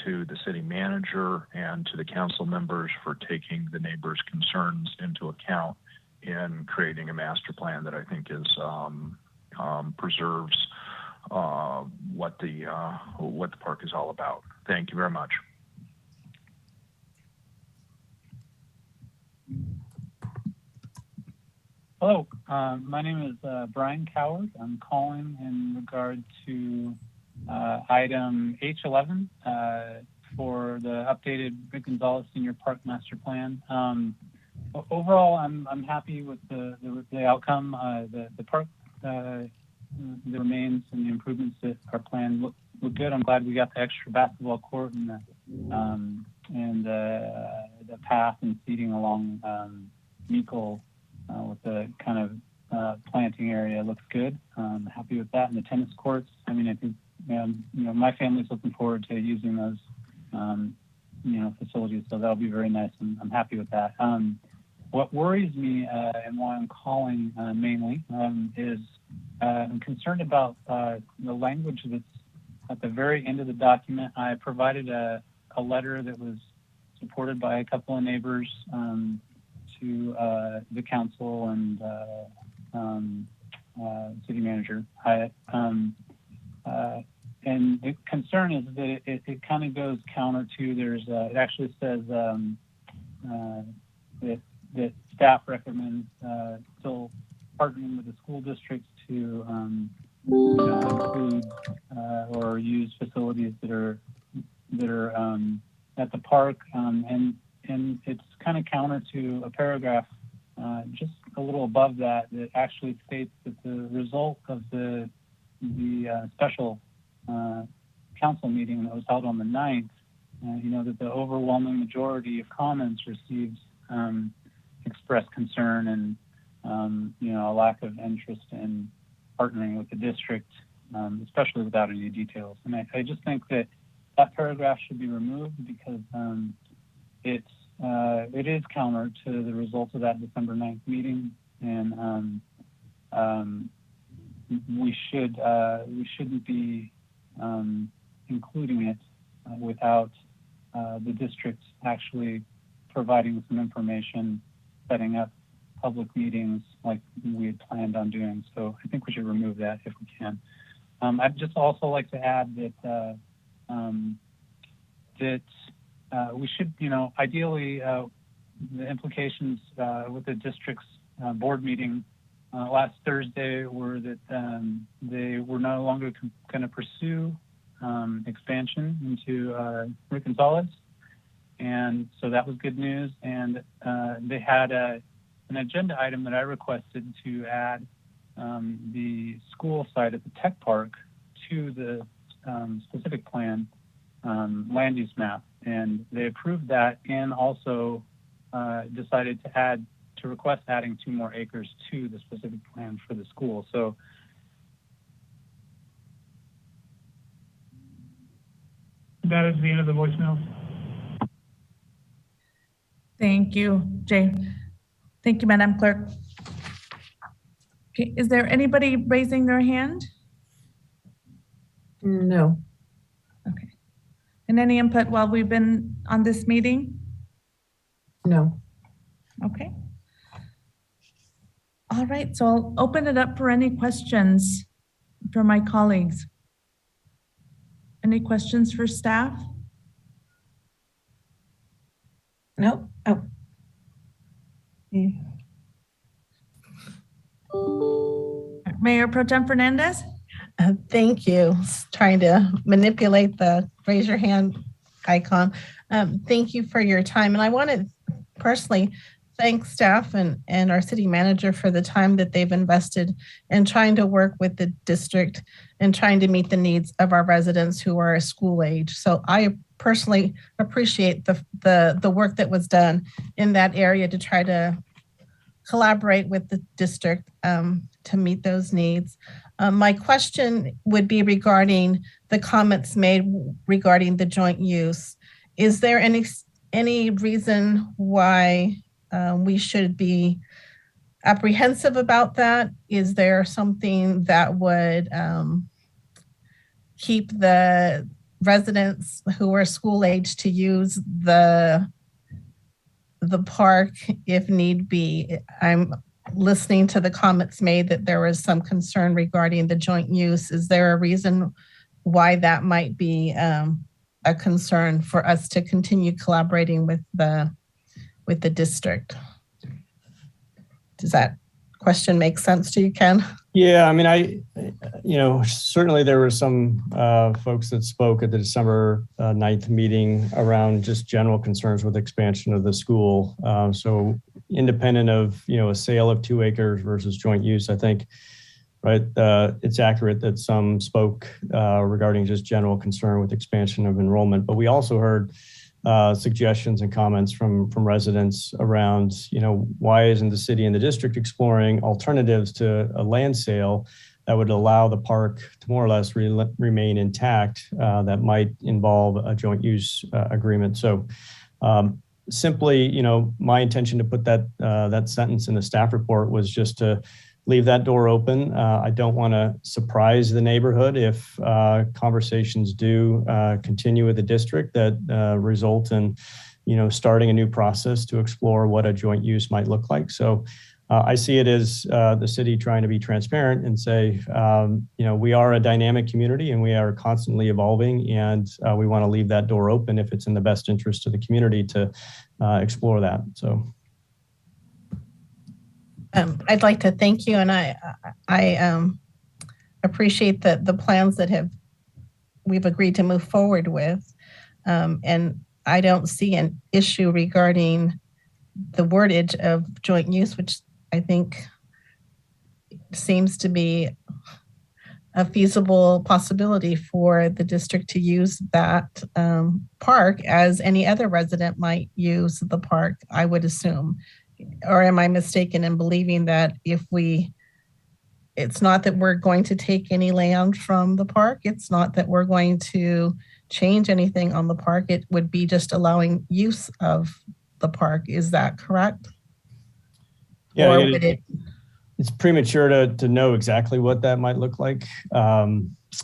to the city manager and to the council members for taking the neighbors' concerns into account in creating a master plan that I think is preserves what the park is all about. Thank you very much. Hello, my name is Brian Coward. I'm calling in regard to item H11 for the updated Gonzalez Senior Park Master Plan. Overall, I'm happy with the outcome. The park, the remains and the improvements that are planned look good. I'm glad we got the extra basketball court and the path and seating along Meikle. With the kind of planting area looks good. Happy with that. And the tennis courts, I mean, I think, my family's looking forward to using those, facilities. So that'll be very nice. And I'm happy with that. What worries me and why I'm calling mainly is I'm concerned about the language that's at the very end of the document. I provided a letter that was supported by a couple of neighbors to the council and city manager Hyatt. And the concern is that it kind of goes counter to, it actually says that staff recommends still partnering with the school districts to include or use facilities that are at the park, and it's kind of counter to a paragraph just a little above that actually states that the result of the special council meeting that was held on the 9th, that the overwhelming majority of comments received expressed concern and a lack of interest in partnering with the district, especially without any details. And I just think that paragraph should be removed because it is counter to the results of that December 9th meeting, and we shouldn't be including it without the district actually providing some information, setting up public meetings like we had planned on doing. So I think we should remove that if we can. I'd just also like to add that we should, ideally, the implications with the district's board meeting last Thursday were that they were no longer going to pursue expansion into Gonzalez. And so that was good news. And they had an agenda item that I requested to add the school site at the tech park to the specific plan land use map. And they approved that and also decided to request adding 2 more acres to the specific plan for the school. So that is the end of the voicemail. Thank you, Jay. Thank you, Madam Clerk. Okay, is there anybody raising their hand? No. Okay. And any input while we've been on this meeting? No. Okay. All right, so I'll open it up for any questions from my colleagues. Any questions for staff? Nope. Oh. Mayor Pro Tem Fernandez? Thank you. Trying to manipulate the raise your hand icon. Thank you for your time. And I want to personally thank staff and our city manager for the time that they've invested in trying to work with the district and trying to meet the needs of our residents who are school age. So I personally appreciate the work that was done in that area to try to collaborate with the district to meet those needs. My question would be regarding the comments made regarding the joint use. Is there any reason why we should be apprehensive about that? Is there something that would keep the residents who are school age to use the park if need be? I'm listening to the comments made that there was some concern regarding the joint use. Is there a reason why that might be a concern for us to continue collaborating with the district? Does that question makes sense to you, Ken. Yeah, I mean, certainly there were some folks that spoke at the December 9th meeting around just general concerns with expansion of the school. So independent of, a sale of 2 acres versus joint use, I think, right, it's accurate that some spoke regarding just general concern with expansion of enrollment. But we also heard suggestions and comments from residents around, why isn't the city and the district exploring alternatives to a land sale that would allow the park to more or less remain intact that might involve a joint use agreement. So simply, my intention to put that sentence in the staff report was just to leave that door open. I don't want to surprise the neighborhood if conversations do continue with the district that result in, starting a new process to explore what a joint use might look like. So I see it as the city trying to be transparent and say, we are a dynamic community and we are constantly evolving, and we want to leave that door open if it's in the best interest of the community to explore that. So. I'd like to thank you, and I appreciate the plans that we've agreed to move forward with, and I don't see an issue regarding the wordage of joint use, which I think seems to be a feasible possibility for the district to use that park as any other resident might use the park, I would assume. Or am I mistaken in believing that it's not that we're going to take any land from the park, it's not that we're going to change anything on the park, it would be just allowing use of the park. Is that correct? Yeah, it's premature to know exactly what that might look like.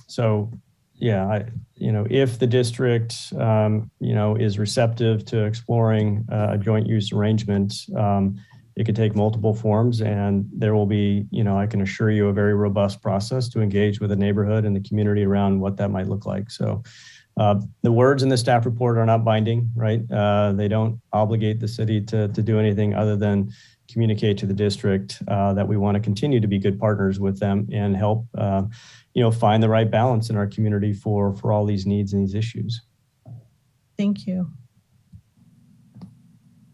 So yeah, if the district, is receptive to exploring a joint use arrangement, it could take multiple forms, and there will be, I can assure you, a very robust process to engage with the neighborhood and the community around what that might look like. So the words in the staff report are not binding, right? They don't obligate the city to do anything other than communicate to the district that we want to continue to be good partners with them and help find the right balance in our community for all these needs and these issues. Thank you.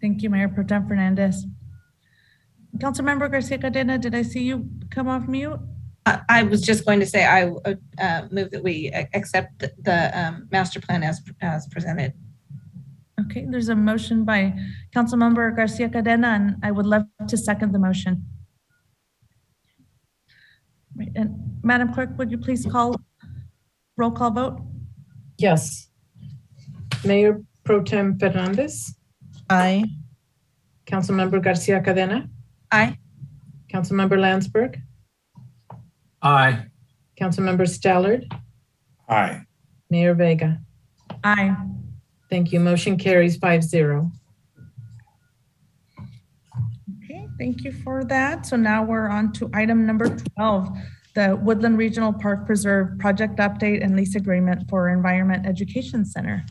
Thank you, Mayor Pro Tem Fernandez. Councilmember Garcia Cadena, did I see you come off mute? I was just going to say I move that we accept the master plan as presented. Okay, there's a motion by Councilmember Garcia Cadena, and I would love to second the motion. And Madam Clerk, would you please call roll call vote? Yes. Mayor Pro Tem Fernandez? Aye. Councilmember Garcia Cadena? Aye. Councilmember Landsberg? Aye. Councilmember Stallard? Aye. Mayor Vega? Aye. Thank you. Motion carries 5-0. Okay, thank you for that. So now we're on to item number 12, the Woodland Regional Park Preserve project update and lease agreement for Environment Education Center.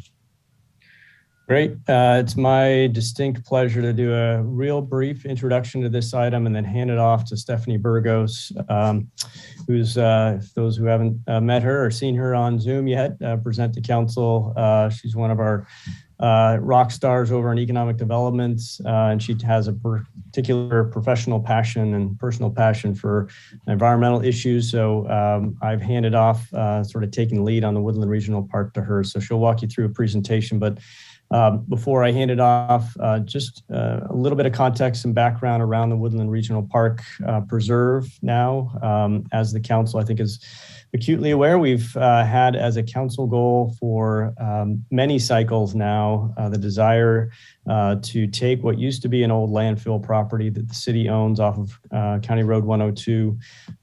Great. It's my distinct pleasure to do a real brief introduction to this item and then hand it off to Stephanie Burgos, who's, those who haven't met her or seen her on Zoom yet, present to council. She's one of our rock stars over in economic development, and she has a particular professional passion and personal passion for environmental issues. So I've handed off sort of taking the lead on the Woodland Regional Park to her. So she'll walk you through a presentation, but before I hand it off, just a little bit of context and background around the Woodland Regional Park Preserve now. As the council, I think, is acutely aware, we've had as a council goal for many cycles now the desire to take what used to be an old landfill property that the city owns off of County Road 102,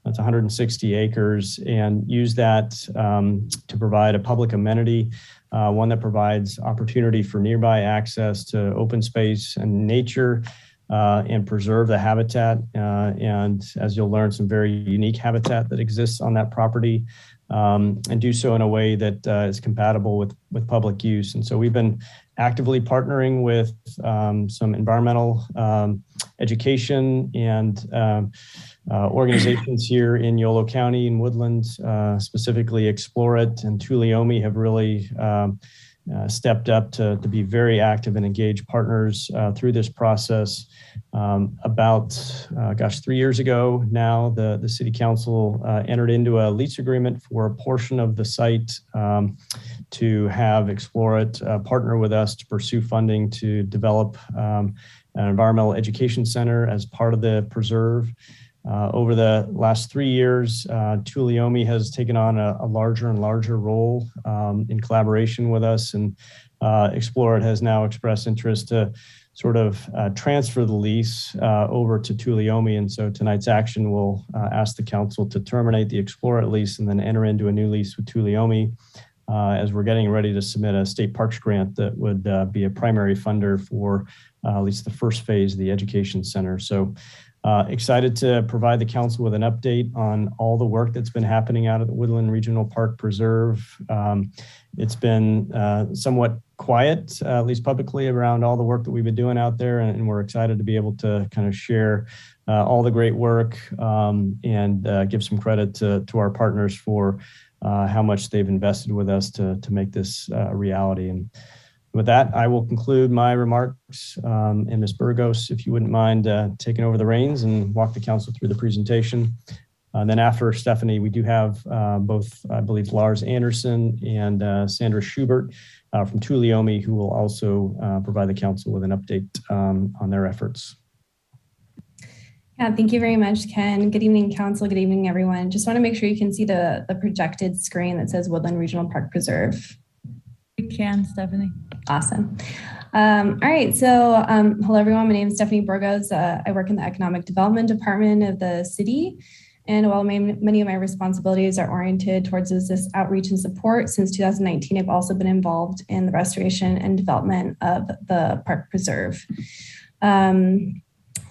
that's 160 acres, and use that to provide a public amenity, one that provides opportunity for nearby access to open space and nature, and preserve the habitat. And as you'll learn, some very unique habitat that exists on that property, and do so in a way that is compatible with public use. And so we've been actively partnering with some environmental education and organizations here in Yolo County and Woodland, specifically Explore It and Tuolumne, have really stepped up to be very active and engaged partners through this process. About 3 years ago now, the City Council entered into a lease agreement for a portion of the site to have Explore It partner with us to pursue funding to develop an environmental education center as part of the preserve. Over the last 3 years, Tuolumne has taken on a larger and larger role in collaboration with us, and Explore It has now expressed interest to sort of transfer the lease over to Tuolumne. And so tonight's action will ask the council to terminate the Explore It lease and then enter into a new lease with Tuolumne as we're getting ready to submit a state parks grant that would be a primary funder for at least the first phase of the education center. So excited to provide the council with an update on all the work that's been happening out at the Woodland Regional Park Preserve. It's been somewhat quiet, at least publicly, around all the work that we've been doing out there, and we're excited to be able to kind of share all the great work and give some credit to our partners for how much they've invested with us to make this a reality. And with that, I will conclude my remarks. And Ms. Burgos, if you wouldn't mind taking over the reins and walk the council through the presentation. And then after Stephanie, we do have both, I believe, Lars Anderson and Sandra Schubert from Tuolumne, who will also provide the council with an update on their efforts. Yeah, thank you very much, Ken. Good evening, council. Good evening, everyone. Just want to make sure you can see the projected screen that says Woodland Regional Park Preserve. We can, Stephanie. Awesome. All right, so hello, everyone. My name is Stephanie Burgos. I work in the Economic Development Department of the city. And while many of my responsibilities are oriented towards this outreach and support, since 2019, I've also been involved in the restoration and development of the Park Preserve.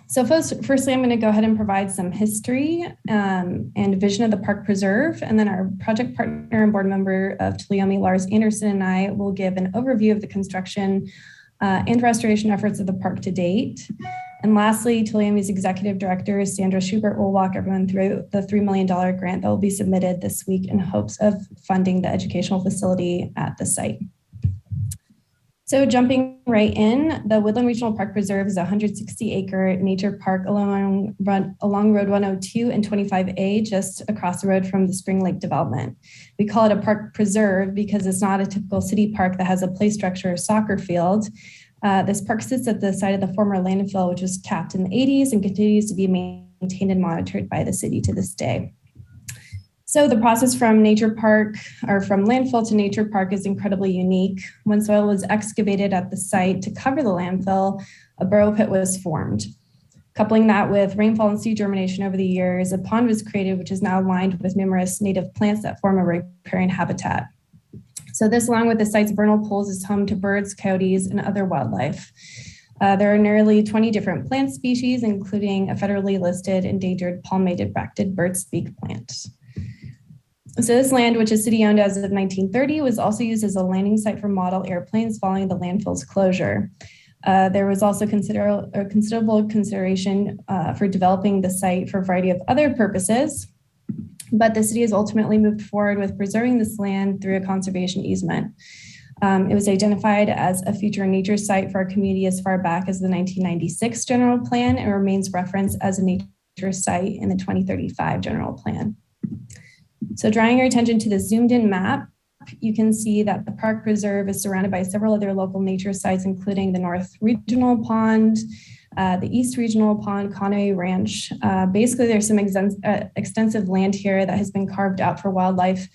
So firstly, I'm going to go ahead and provide some history and vision of the Park Preserve, and then our project partner and board member of Tuolumne, Lars Anderson, and I will give an overview of the construction and restoration efforts of the park to date. And lastly, Tuolumne's executive director, Sandra Schubert, will walk everyone through the $3 million grant that will be submitted this week in hopes of funding the educational facility at the site. So jumping right in, the Woodland Regional Park Preserve is a 160-acre nature park along Road 102 and 25A, just across the road from the Spring Lake development. We call it a park preserve because it's not a typical city park that has a play structure or soccer field. This park sits at the site of the former landfill, which was capped in the 80s and continues to be maintained and monitored by the city to this day. So the process from nature park or from landfill to nature park is incredibly unique. When soil was excavated at the site to cover the landfill, a burrow pit was formed. Coupling that with rainfall and seed germination over the years, a pond was created, which is now lined with numerous native plants that form a riparian habitat. So this, along with the site's vernal pools, is home to birds, coyotes, and other wildlife. There are nearly 20 different plant species, including a federally listed endangered palmated bracted birdbeak plant. So this land, which is city-owned as of 1930, was also used as a landing site for model airplanes following the landfill's closure. There was also considerable consideration for developing the site for a variety of other purposes, but the city has ultimately moved forward with preserving this land through a conservation easement. It was identified as a future nature site for our community as far back as the 1996 general plan and remains referenced as a nature site in the 2035 general plan. So drawing your attention to the zoomed in map, you can see that the Park Preserve is surrounded by several other local nature sites, including the North Regional Pond, the East Regional Pond, Conway Ranch. Basically, there's some extensive land here that has been carved out for wildlife,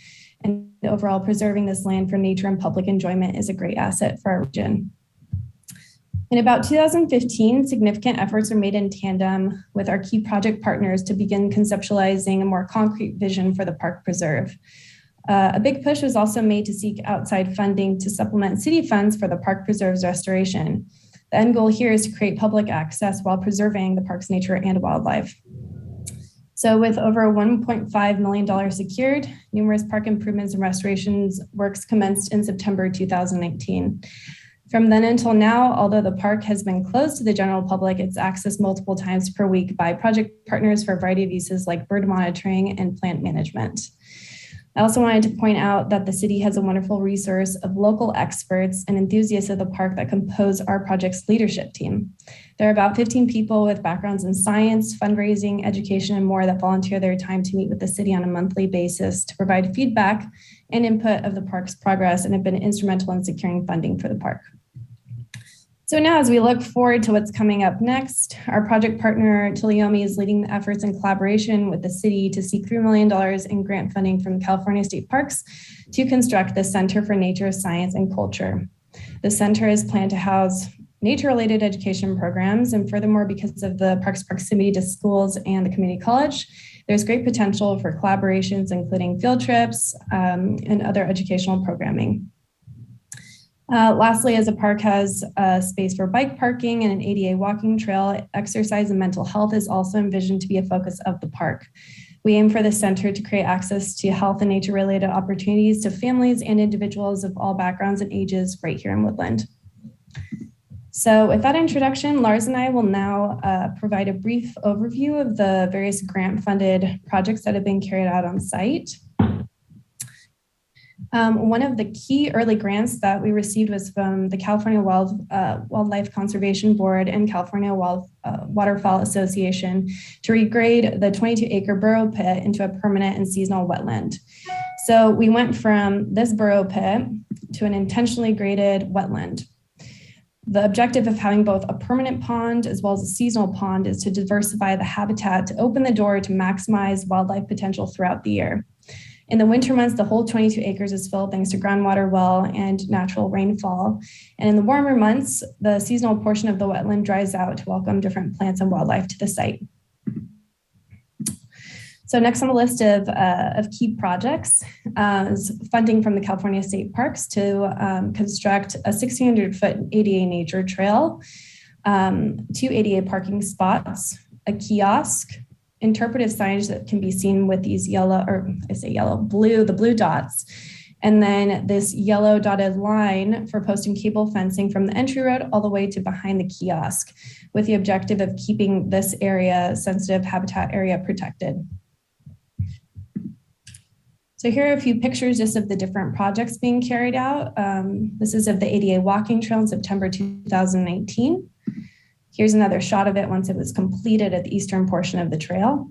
and overall preserving this land for nature and public enjoyment is a great asset for our region. In about 2015, significant efforts were made in tandem with our key project partners to begin conceptualizing a more concrete vision for the Park Preserve. A big push was also made to seek outside funding to supplement city funds for the Park Preserve's restoration. The end goal here is to create public access while preserving the park's nature and wildlife. So with over $1.5 million secured, numerous park improvements and restorations works commenced in September 2019. From then until now, although the park has been closed to the general public, it's accessed multiple times per week by project partners for a variety of uses like bird monitoring and plant management. I also wanted to point out that the city has a wonderful resource of local experts and enthusiasts of the park that compose our project's leadership team. There are about 15 people with backgrounds in science, fundraising, education, and more that volunteer their time to meet with the city on a monthly basis to provide feedback and input of the park's progress and have been instrumental in securing funding for the park. So now as we look forward to what's coming up next, our project partner, Tuliomi, is leading the efforts in collaboration with the city to seek $3 million in grant funding from California State Parks to construct the Center for Nature, Science, and Culture. The center is planned to house nature-related education programs, and furthermore, because of the park's proximity to schools and the community college, there's great potential for collaborations, including field trips and other educational programming. Lastly, as the park has space for bike parking and an ADA walking trail, exercise and mental health is also envisioned to be a focus of the park. We aim for the center to create access to health and nature-related opportunities to families and individuals of all backgrounds and ages right here in Woodland. So with that introduction, Lars and I will now provide a brief overview of the various grant-funded projects that have been carried out on site. One of the key early grants that we received was from the California Wildlife Conservation Board and California Waterfowl Association to regrade the 22-acre burrow pit into a permanent and seasonal wetland. So we went from this burrow pit to an intentionally graded wetland. The objective of having both a permanent pond as well as a seasonal pond is to diversify the habitat, to open the door to maximize wildlife potential throughout the year. In the winter months, the whole 22 acres is filled thanks to groundwater well and natural rainfall. And in the warmer months, the seasonal portion of the wetland dries out to welcome different plants and wildlife to the site. So next on the list of key projects is funding from the California State Parks to construct a 1,600-foot ADA nature trail, 2 ADA parking spots, a kiosk, interpretive signage that can be seen with these the blue dots, and then this yellow dotted line for post and cable fencing from the entry road all the way to behind the kiosk, with the objective of keeping this area, sensitive habitat area, protected. So here are a few pictures just of the different projects being carried out. This is of the ADA walking trail in September 2019. Here's another shot of it once it was completed at the eastern portion of the trail.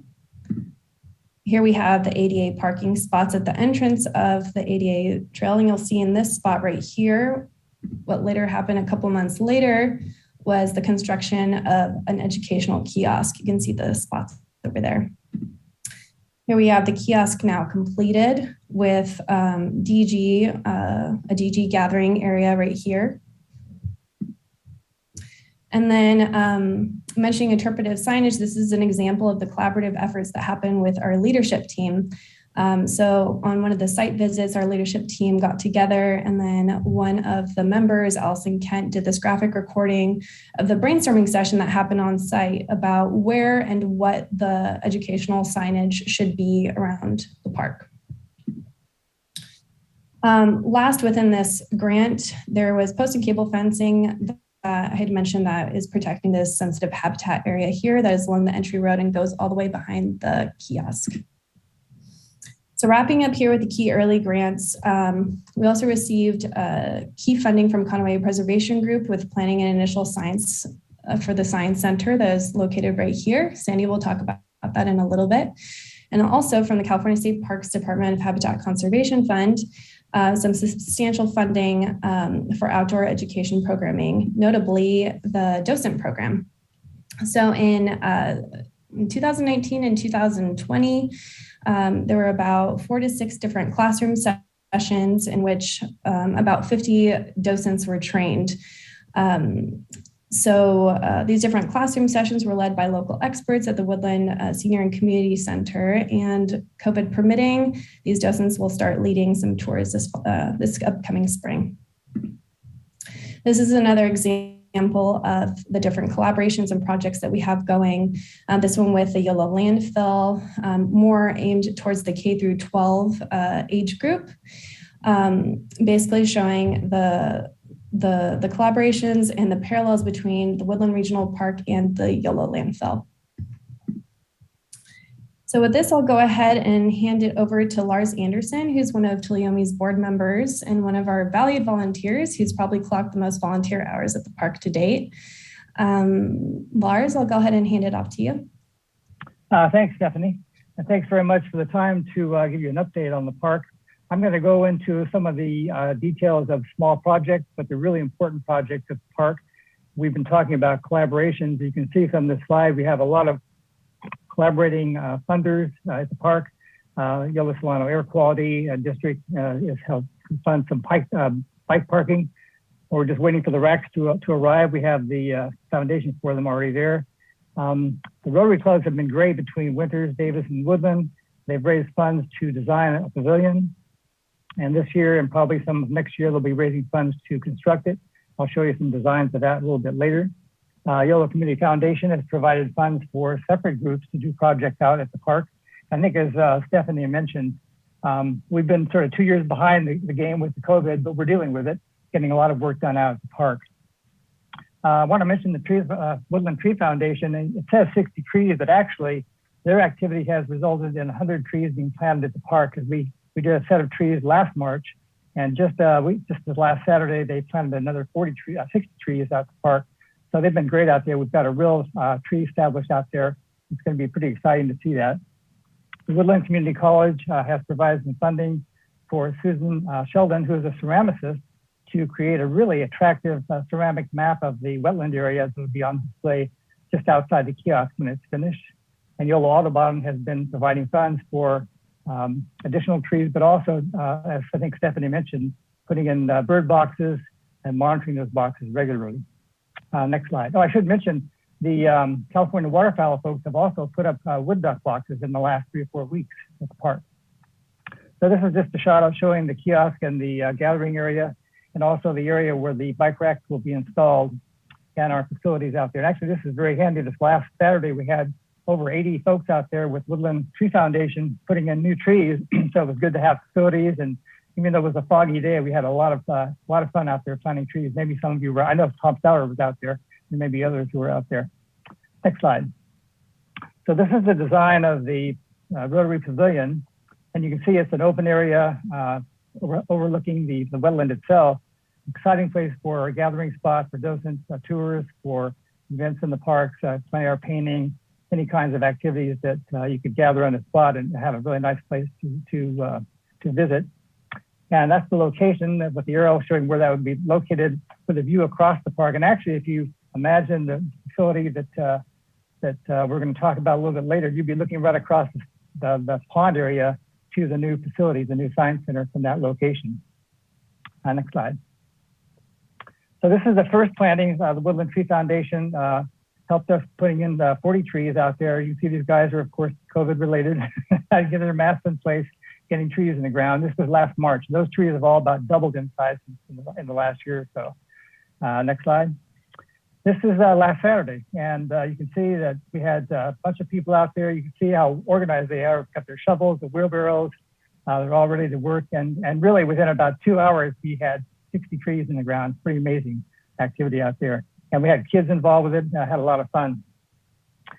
Here we have the ADA parking spots at the entrance of the ADA trail, and you'll see in this spot right here, what later happened a couple months later was the construction of an educational kiosk. You can see the spots over there. Here we have the kiosk now completed with a DG gathering area right here. And then mentioning interpretive signage, this is an example of the collaborative efforts that happen with our leadership team. So on one of the site visits, our leadership team got together, and then one of the members, Allison Kent, did this graphic recording of the brainstorming session that happened on site about where and what the educational signage should be around the park. Last, within this grant, there was post and cable fencing. I had mentioned that is protecting this sensitive habitat area here that is along the entry road and goes all the way behind the kiosk. So wrapping up here with the key early grants, we also received key funding from Conway Preservation Group with planning and initial science for the Science Center that is located right here. Sandy will talk about that in a little bit. And also from the California State Parks Department of Habitat Conservation Fund, some substantial funding for outdoor education programming, notably the docent program. So in 2019 and 2020, there were about 4 to 6 different classroom sessions in which about 50 docents were trained. These different classroom sessions were led by local experts at the Woodland Senior and Community Center, and COVID permitting, these docents will start leading some tours this upcoming spring. This is another example of the different collaborations and projects that we have going. This one with the YOLO landfill, more aimed towards the K through 12 age group, basically showing the the collaborations and the parallels between the Woodland Regional Park and the Yolo landfill. So with this, I'll go ahead and hand it over to Lars Anderson, who's one of Tuliome's board members and one of our valued volunteers who's probably clocked the most volunteer hours at the park to date. Lars, I'll go ahead and hand it off to you. Thanks, Stephanie. And thanks very much for the time to give you an update on the park. I'm going to go into some of the details of small projects, but the really important projects at the park. We've been talking about collaborations. You can see from this slide, we have a lot of collaborating funders at the park. Yolo Solano Air Quality District has helped fund some bike parking. We're just waiting for the racks to arrive. We have the foundations for them already there. The Rotary clubs have been great between Winters, Davis, and Woodland. They've raised funds to design a pavilion. And this year and probably some of next year, they'll be raising funds to construct it. I'll show you some designs of that a little bit later. Yolo Community Foundation has provided funds for separate groups to do projects out at the park. I think as Stephanie mentioned, we've been sort of 2 years behind the game with the COVID, but we're dealing with it, getting a lot of work done out at the park. I want to mention the Woodland Tree Foundation, and it says 60 trees, but actually their activity has resulted in 100 trees being planted at the park. Because we did a set of trees last March, and just this last Saturday, they planted another 60 trees out at the park. So they've been great out there. We've got a real tree established out there. It's going to be pretty exciting to see that. The Woodland Community College has provided some funding for Susan Sheldon, who is a ceramicist, to create a really attractive ceramic map of the wetland areas that will be on display just outside the kiosk when it's finished. And Yolo Audubon has been providing funds for additional trees, but also, as I think Stephanie mentioned, putting in bird boxes and monitoring those boxes regularly. Next slide. Oh, I should mention the California waterfowl folks have also put up wood duck boxes in the last 3 or 4 weeks at the park. So this is just a shot of showing the kiosk and the gathering area, and also the area where the bike racks will be installed and our facilities out there. And actually, this is very handy. This last Saturday, we had over 80 folks out there with Woodland Tree Foundation putting in new trees. So it was good to have facilities. And even though it was a foggy day, we had a lot of fun out there planting trees. Maybe some of you were, I know Tom Sauer was out there, and maybe others who were out there. Next slide. So this is the design of the Rotary Pavilion. And you can see it's an open area overlooking the wetland itself. Exciting place for a gathering spot for docents, tours, for events in the parks, plein air painting, any kinds of activities that you could gather on the spot and have a really nice place to visit. And that's the location with the arrow showing where that would be located with a view across the park. And actually, if you imagine the facility that we're going to talk about a little bit later, you'd be looking right across the pond area to the new facility, the new science center from that location. Next slide. So this is the first plantings. The Woodland Tree Foundation helped us putting in 40 trees out there. You can see these guys are, of course, COVID related, getting their masks in place, getting trees in the ground. This was last March. Those trees have all about doubled in size in the last year or so. Next slide. This is last Saturday, and you can see that we had a bunch of people out there. You can see how organized they are. Got their shovels, the wheelbarrows. They're all ready to work, and really within about 2 hours, we had 60 trees in the ground. Pretty amazing activity out there. And we had kids involved with it. Had a lot of fun.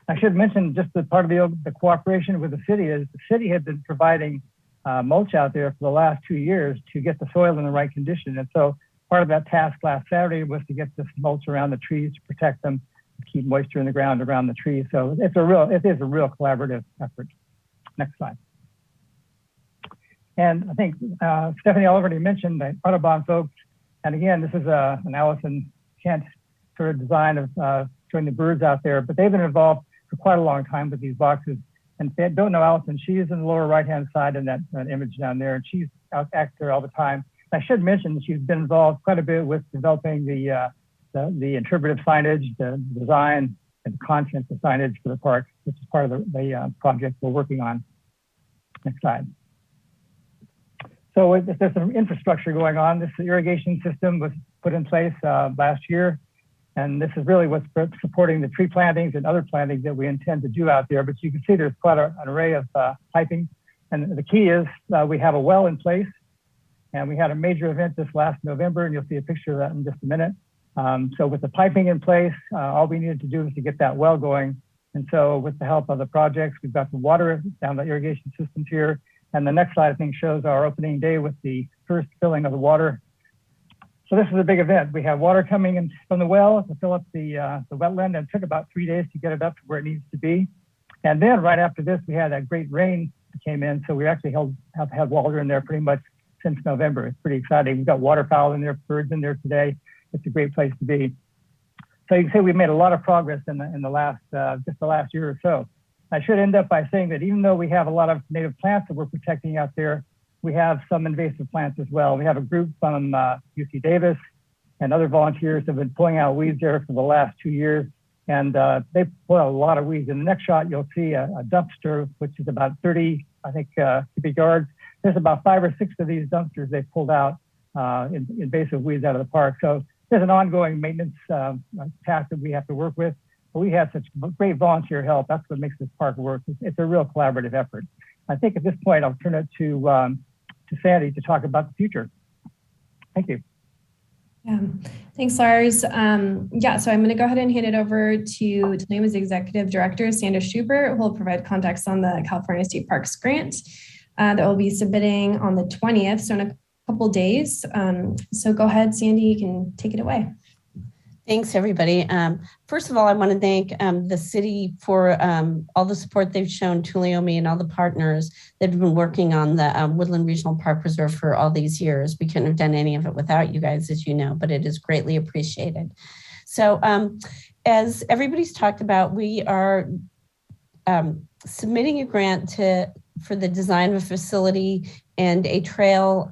I should mention just the part of the cooperation with the city is the city had been providing mulch out there for the last 2 years to get the soil in the right condition. And so part of that task last Saturday was to get this mulch around the trees to protect them, to keep moisture in the ground around the trees. So it is a real collaborative effort. Next slide. And I think Stephanie already mentioned the Audubon folks. And again, this is an Allison Kent sort of design of showing the birds out there, but they've been involved for quite a long time with these boxes. And if they don't know Allison, she is in the lower right-hand side in that image down there, and she's out there all the time. I should mention that she's been involved quite a bit with developing the interpretive signage, the design, and the content of signage for the park, which is part of the project we're working on. Next slide. So there's some infrastructure going on. This irrigation system was put in place last year. And this is really what's supporting the tree plantings and other plantings that we intend to do out there. But you can see there's quite an array of piping. And the key is we have a well in place. And we had a major event this last November, and you'll see a picture of that in just a minute. So with the piping in place, all we needed to do was to get that well going. And so with the help of the projects, we've got the water down the irrigation systems here. And the next slide, I think, shows our opening day with the first filling of the water. So this is a big event. We have water coming in from the well to fill up the wetland, and it took about 3 days to get it up to where it needs to be. And then right after this, we had that great rain that came in. So we actually have had water in there pretty much since November. It's pretty exciting. We've got waterfowl in there, birds in there today. It's a great place to be. So you can see we've made a lot of progress in the last just the last year or so. I should end up by saying that even though we have a lot of native plants that we're protecting out there, we have some invasive plants as well. We have a group from UC Davis and other volunteers have been pulling out weeds there for the last 2 years. And they pull out a lot of weeds. In the next shot, you'll see a dumpster, which is about 30, I think, cubic yards. There's about 5 or 6 of these dumpsters they pulled out invasive weeds out of the park. So there's an ongoing maintenance task that we have to work with. But we have such great volunteer help. That's what makes this park work. It's a real collaborative effort. I think at this point, I'll turn it to Sandy to talk about the future. Thank you. Yeah, thanks, Lars. So I'm going to go ahead and hand it over to Tuliama's Executive Director, Sandra Schubert, who will provide context on the California State Parks grant that we'll be submitting on the 20th, so in a couple days. So go ahead, Sandy, you can take it away. Thanks, everybody. First of all, I want to thank the city for all the support they've shown Tuliama and all the partners that have been working on the Woodland Regional Park Preserve for all these years. We couldn't have done any of it without you guys, as you know, but it is greatly appreciated. So as everybody's talked about, we are submitting a grant for the design of a facility and a trail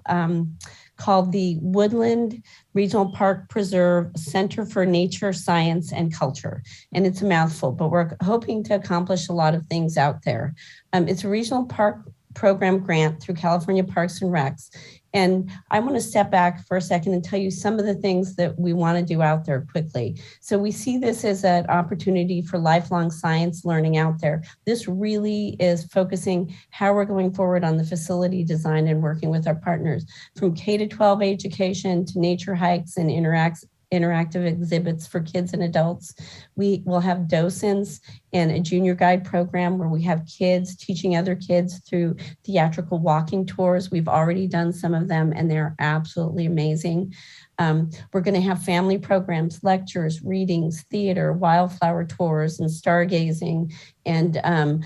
called the Woodland Regional Park Preserve Center for Nature, Science, and Culture. And it's a mouthful, but we're hoping to accomplish a lot of things out there. It's a regional park program grant through California Parks and Recs. And I want to step back for a second and tell you some of the things that we want to do out there quickly. So we see this as an opportunity for lifelong science learning out there. This really is focusing how we're going forward on the facility design and working with our partners, from K-12 education to nature hikes and interactive exhibits for kids and adults. We will have docents and a junior guide program where we have kids teaching other kids through theatrical walking tours. We've already done some of them and they're absolutely amazing. We're going to have family programs, lectures, readings, theater, wildflower tours, and stargazing, and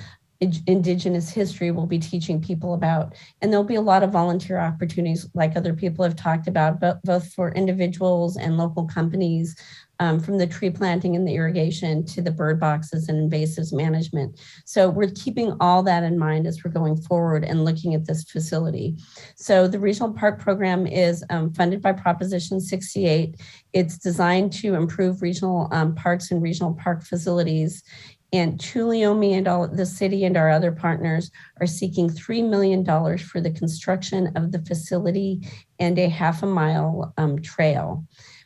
Indigenous history we'll be teaching people about. And there'll be a lot of volunteer opportunities like other people have talked about, both for individuals and local companies, from the tree planting and the irrigation to the bird boxes and invasives management. So we're keeping all that in mind as we're going forward and looking at this facility. So the Regional Park Program is funded by Proposition 68. It's designed to improve regional parks and regional park facilities. And Tuliama and all the city and our other partners are seeking $3 million for the construction of the facility and a half-a-mile trail.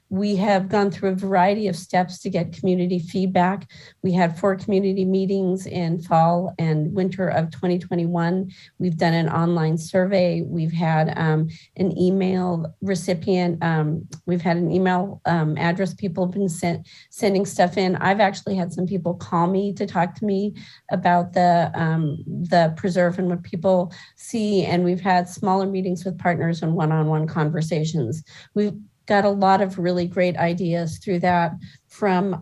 We have gone through a variety of steps to get community feedback. We had 4 community meetings in fall and winter of 2021. We've done an online survey. We've had an email recipient. We've had an email address. People have been sending stuff in. I've actually had some people call me to talk to me about the preserve and what people see. And we've had smaller meetings with partners and one-on-one conversations. We've got a lot of really great ideas through that, from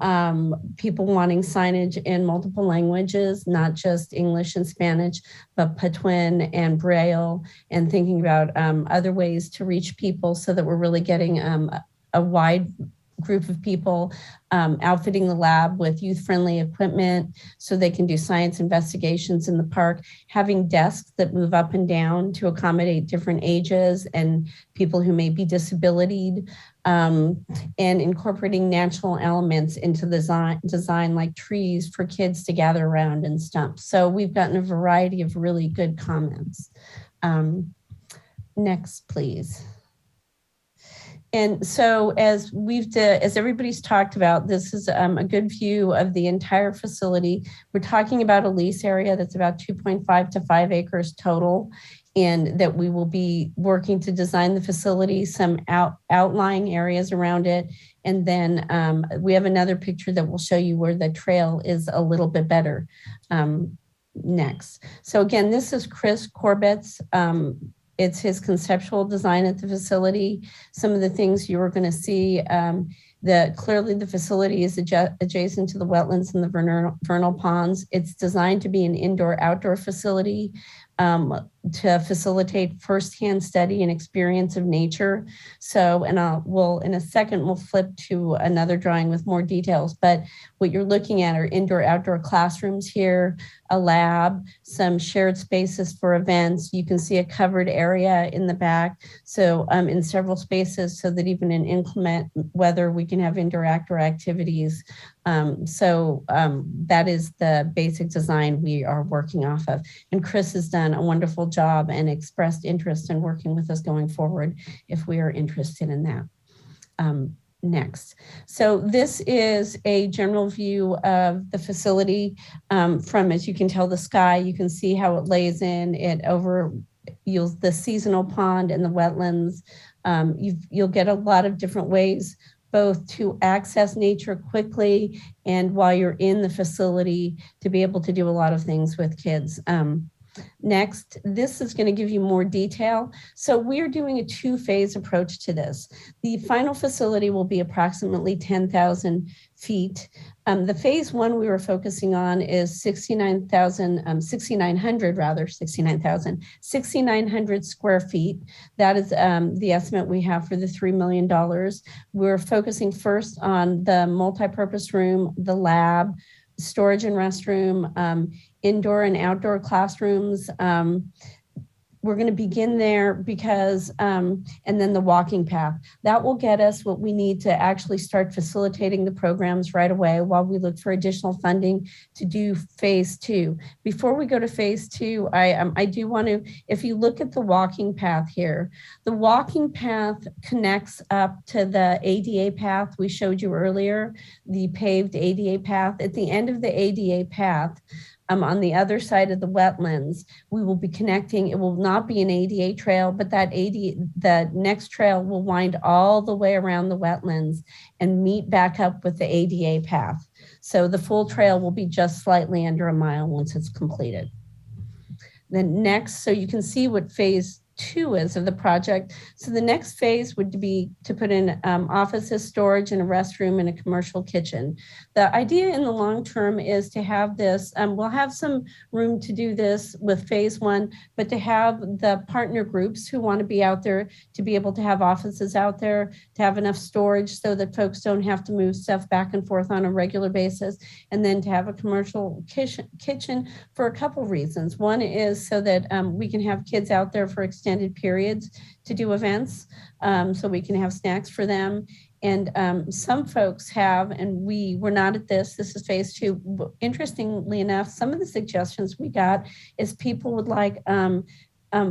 people wanting signage in multiple languages, not just English and Spanish, but Patuan and Braille, and thinking about other ways to reach people so that we're really getting a wide group of people, outfitting the lab with youth-friendly equipment so they can do science investigations in the park, having desks that move up and down to accommodate different ages and people who may be disabilitied, and incorporating natural elements into the design like trees for kids to gather around and stumps. So we've gotten a variety of really good comments. Next, please. And so as everybody's talked about, this is a good view of the entire facility. We're talking about a lease area that's about 2.5 to 5 acres total. and that we will be working to design the facility, some outlying areas around it. And then we have another picture that will show you where the trail is a little bit better next. So again, this is Chris Corbett's, it's his conceptual design at the facility. Some of the things you are going to see, clearly the facility is adjacent to the wetlands and the vernal ponds. It's designed to be an indoor-outdoor facility to facilitate firsthand study and experience of nature. So, and in a second, we'll flip to another drawing with more details, but what you're looking at are indoor-outdoor classrooms here, a lab, some shared spaces for events. You can see a covered area in the back. So in several spaces so that even in inclement weather, we can have indoor-outdoor activities. That is the basic design we are working off of. And Chris has done a wonderful job and expressed interest in working with us going forward if we are interested in that. Next. So this is a general view of the facility from, as you can tell, the sky. You can see how it lays in. It overviews the seasonal pond and the wetlands. You'll get a lot of different ways both to access nature quickly and while you're in the facility to be able to do a lot of things with kids. Next, this is going to give you more detail. So we're doing a two-phase approach to this. The final facility will be approximately 10,000 feet. The phase one we were focusing on is 6,900 square feet. That is the estimate we have for the $3 million. We're focusing first on the multi-purpose room, the lab, storage and restroom, indoor and outdoor classrooms. We're going to begin there because, and then the walking path. That will get us what we need to actually start facilitating the programs right away while we look for additional funding to do phase two. Before we go to phase two, I do want to, if you look at the walking path here, the walking path connects up to the ADA path we showed you earlier, the paved ADA path. At the end of the ADA path, on the other side of the wetlands, we will be connecting. It will not be an ADA trail, but the next trail will wind all the way around the wetlands and meet back up with the ADA path. So the full trail will be just slightly under a mile once it's completed. Then next, so you can see what phase two is of the project. So the next phase would be to put in offices, storage, and a restroom and a commercial kitchen. The idea in the long term is to have this, we'll have some room to do this with phase one, but to have the partner groups who want to be out there to be able to have offices out there, to have enough storage so that folks don't have to move stuff back and forth on a regular basis, and then to have a commercial kitchen for a couple reasons. One is so that we can have kids out there for extended periods to do events, so we can have snacks for them. And some folks have, and we're not at this is phase two. Interestingly enough, some of the suggestions we got is people would like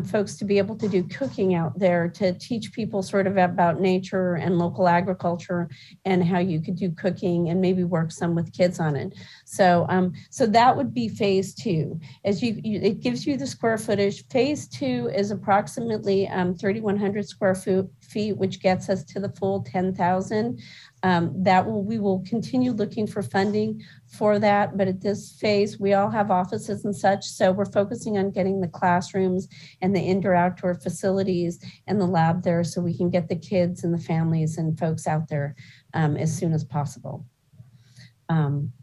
folks to be able to do cooking out there to teach people sort of about nature and local agriculture and how you could do cooking and maybe work some with kids on it. So so that would be phase two. As it gives you the square footage. Phase two is approximately 3,100 square feet, which gets us to the full 10,000. We will continue looking for funding for that, but at this phase, we all have offices and such, so we're focusing on getting the classrooms and the indoor-outdoor facilities and the lab there so we can get the kids and the families and folks out there as soon as possible.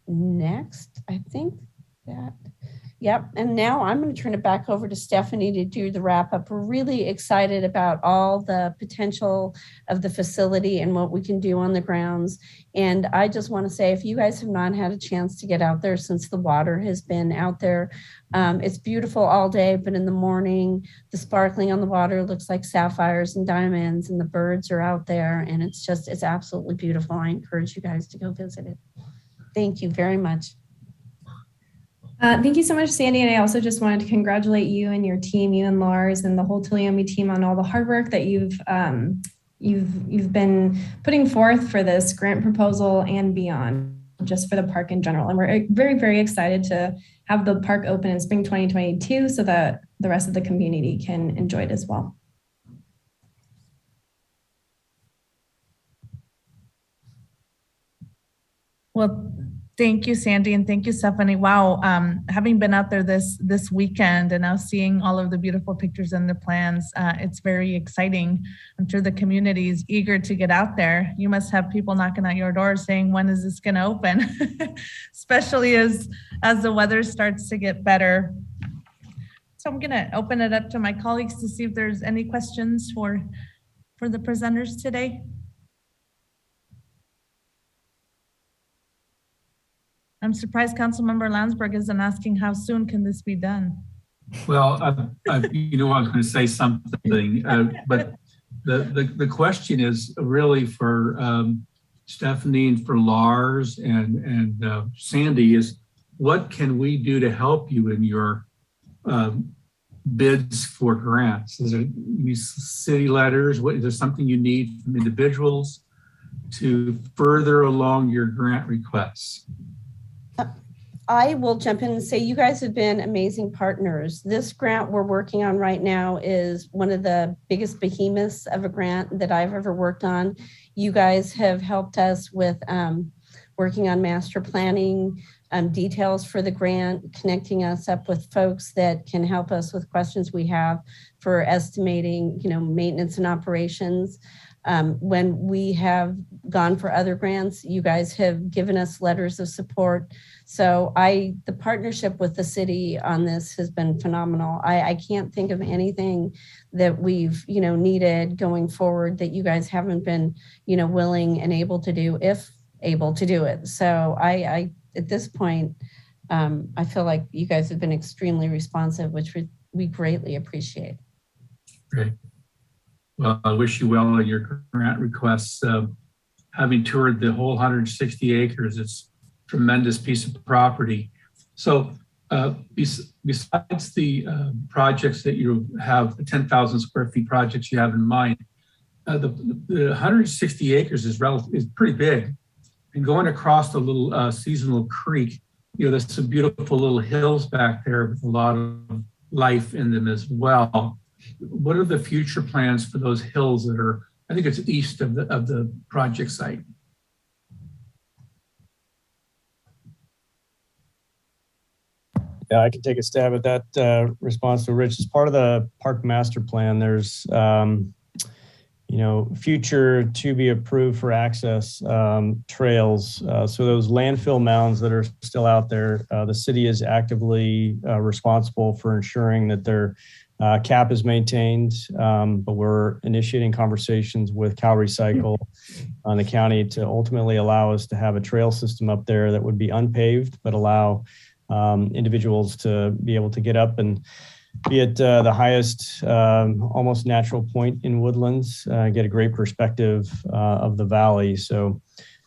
Next, I think that, yep. And now I'm going to turn it back over to Stephanie to do the wrap up. We're really excited about all the potential of the facility and what we can do on the grounds. And I just want to say, if you guys have not had a chance to get out there since the water has been out there, it's beautiful all day, but in the morning, the sparkling on the water looks like sapphires and diamonds, and the birds are out there, and it's absolutely beautiful. I encourage you guys to go visit it. Thank you very much. Thank you so much, Sandy. And I also just wanted to congratulate you and your team, you and Lars and the whole Tuolumne team, on all the hard work that you've been putting forth for this grant proposal and beyond, just for the park in general. And we're very, very excited to have the park open in spring 2022 so that the rest of the community can enjoy it as well. Well, thank you, Sandy, and thank you, Stephanie. Wow, having been out there this weekend and now seeing all of the beautiful pictures and the plans, it's very exciting. I'm sure the community is eager to get out there. You must have people knocking at your door saying, when is this going to open? Especially as the weather starts to get better. So I'm going to open it up to my colleagues to see if there's any questions for the presenters today. I'm surprised Councilmember Landsberg isn't asking how soon can this be done? Well, you know, I was going to say something, but the question is really for Stephanie and for Lars and Sandy is, what can we do to help you in your bids for grants? Is there city letters? Is there something you need from individuals to further along your grant requests? I will jump in and say you guys have been amazing partners. This grant we're working on right now is one of the biggest behemoths of a grant that I've ever worked on. You guys have helped us with working on master planning, details for the grant, connecting us up with folks that can help us with questions we have for estimating, you know, maintenance and operations. When we have gone for other grants, you guys have given us letters of support. So the partnership with the city on this has been phenomenal. I can't think of anything that we've, you know, needed going forward that you guys haven't been, you know, willing and able to do, if able to do it. So I at this point, I feel like you guys have been extremely responsive, which we greatly appreciate. Great. Well, I wish you well in your grant requests. Having toured the whole 160 acres, it's a tremendous piece of property. So besides the projects that you have, the 10,000 square feet projects you have in mind, the 160 acres is pretty big. And going across the little seasonal creek, you know, there's some beautiful little hills back there with a lot of life in them as well. What are the future plans for those hills that are, I think it's east of the project site? Yeah, I can take a stab at that response to Rich. As part of the park master plan, there's, you know, future to be approved for access trails. So those landfill mounds that are still out there, the city is actively responsible for ensuring that their cap is maintained, but we're initiating conversations with Cal Recycle on the county to ultimately allow us to have a trail system up there that would be unpaved, but allow individuals to be able to get up and be at the highest, almost natural point in Woodlands, get a great perspective of the valley. So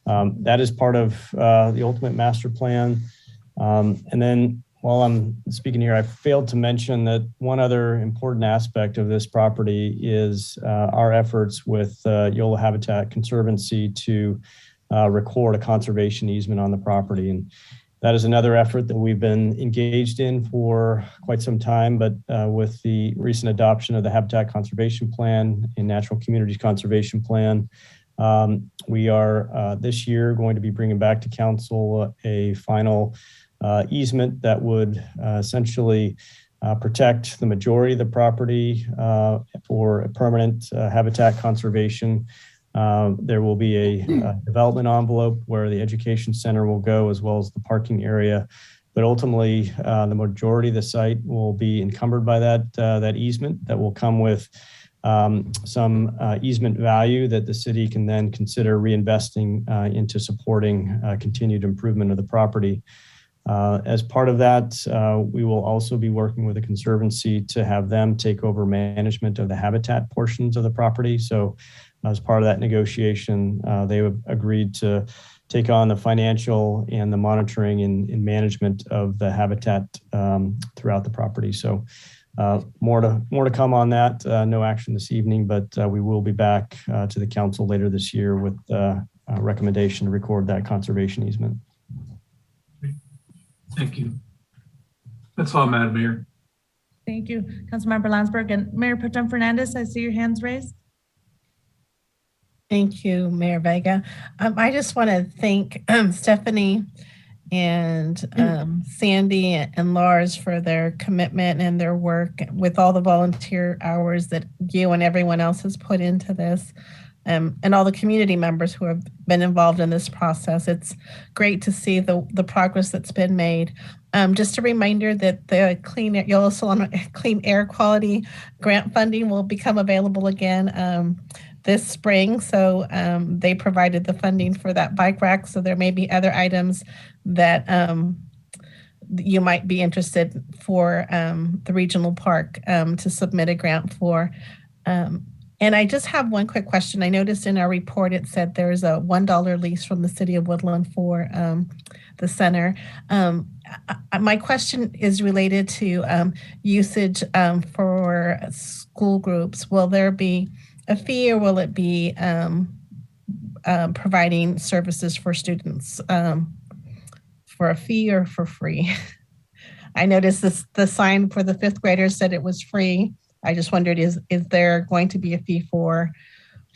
that is part of the ultimate master plan. And then while I'm speaking here, I failed to mention that one other important aspect of this property is our efforts with Yola Habitat Conservancy to record a conservation easement on the property. And that is another effort that we've been engaged in for quite some time, but with the recent adoption of the Habitat Conservation Plan and Natural Communities Conservation Plan, we are this year going to be bringing back to council a final easement that would essentially protect the majority of the property for a permanent habitat conservation. There will be a development envelope where the education center will go, as well as the parking area. But ultimately, the majority of the site will be encumbered by that easement that will come with some easement value that the city can then consider reinvesting into supporting continued improvement of the property. As part of that, we will also be working with the Conservancy to have them take over management of the habitat portions of the property. So as part of that negotiation, they have agreed to take on the financial and the monitoring and management of the habitat throughout the property. So more to come on that. No action this evening, but we will be back to the council later this year with a recommendation to record that conservation easement. Thank you. That's all, Madam Mayor. Thank you, Councilmember Landsberg. And Mayor Pro Tem Fernandez, I see your hands raised. Thank you, Mayor Vega. I just want to thank Stephanie and Sandy and Lars for their commitment and their work with all the volunteer hours that you and everyone else has put into this, and all the community members who have been involved in this process. It's great to see the progress that's been made. Just a reminder that the Yellow Salon Clean Air Quality grant funding will become available again this spring. So they provided the funding for that bike rack. So there may be other items that you might be interested for the regional park to submit a grant for. And I just have one quick question. I noticed in our report it said there's a $1 lease from the city of Woodland for the center. My question is related to usage for school groups. Will there be a fee, or will it be providing services for students for a fee or for free? I noticed the sign for the 5th graders said it was free. I just wondered, is there going to be a fee for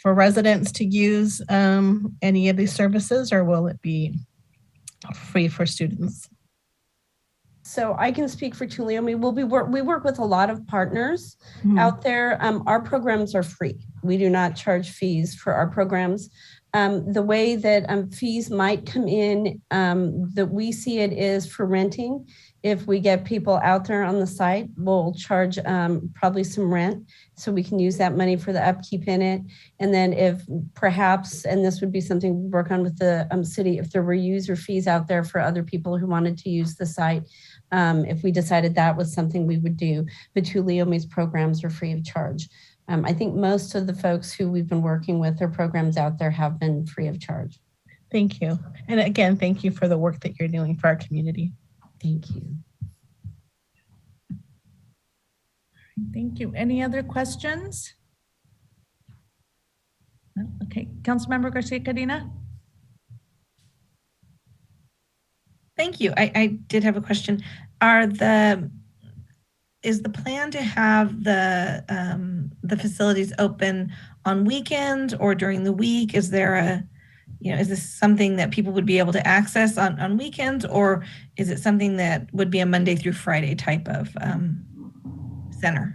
residents to use any of these services, or will it be free for students? So I can speak for Tuolumne. We work with a lot of partners out there. Our programs are free. We do not charge fees for our programs. The way that fees might come in, that we see it is for renting. If we get people out there on the site, we'll charge probably some rent so we can use that money for the upkeep in it. And then if perhaps, and this would be something we work on with the city, if there were user fees out there for other people who wanted to use the site, if we decided that was something we would do. But Tuolumne's programs are free of charge. I think most of the folks who we've been working with, their programs out there have been free of charge. Thank you. And again, thank you for the work that you're doing for our community. Thank you. Thank you. Any other questions? No? Okay, Councilmember Garcia Cadena. Thank you. I did have a question. Is the plan to have the facilities open on weekends or during the week? Is there is this something that people would be able to access on weekends, or is it something that would be a Monday through Friday type of center?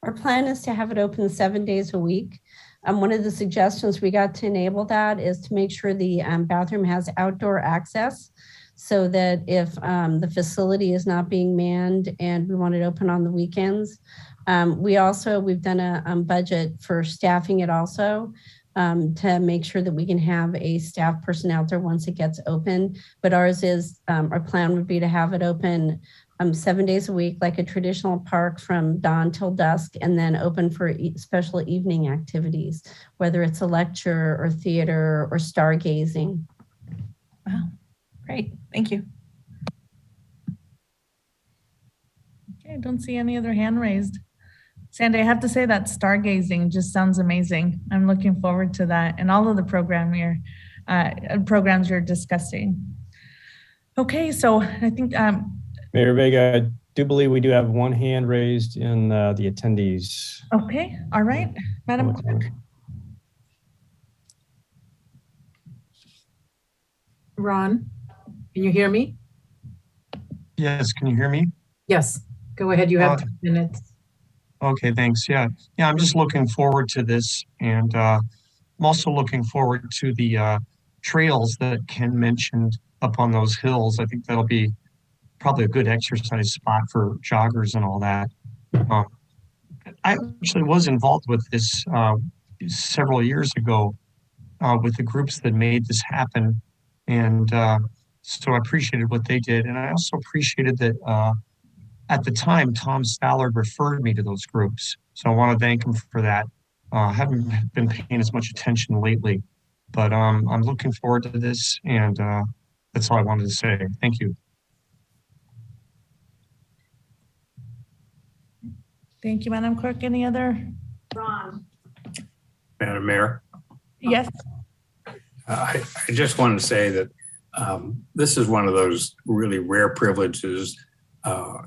Our plan is to have it open 7 days a week. One of the suggestions we got to enable that is to make sure the bathroom has outdoor access, so that if the facility is not being manned and we want it open on the weekends. We've done a budget for staffing it also, to make sure that we can have a staff person out there once it gets open. But ours is, our plan would be to have it open 7 days a week, like a traditional park from dawn till dusk, and then open for special evening activities, whether it's a lecture or theater or stargazing. Wow, great, thank you. Okay, I don't see any other hand raised. Sandy, I have to say that stargazing just sounds amazing. I'm looking forward to that and all of the programs you're discussing. Okay, so I think Mayor Vega, I do believe we do have one hand raised in the attendees. Okay, all right, Madam Clerk. Ron, can you hear me? Yes, can you hear me? Yes, go ahead. You have 2 minutes. Okay, thanks. Yeah, I'm just looking forward to this, and I'm also looking forward to the trails that Ken mentioned up on those hills. I think that'll be probably a good exercise spot for joggers and all that. I actually was involved with this several years ago with the groups that made this happen, and so I appreciated what they did, and I also appreciated that at the time, Tom Stallard referred me to those groups. So I want to thank him for that. I haven't been paying as much attention lately, but I'm looking forward to this, and that's all I wanted to say. Thank you. Thank you, Madam Clerk. Any other? Ron. Madam Mayor? Yes. I just want to say that this is one of those really rare privileges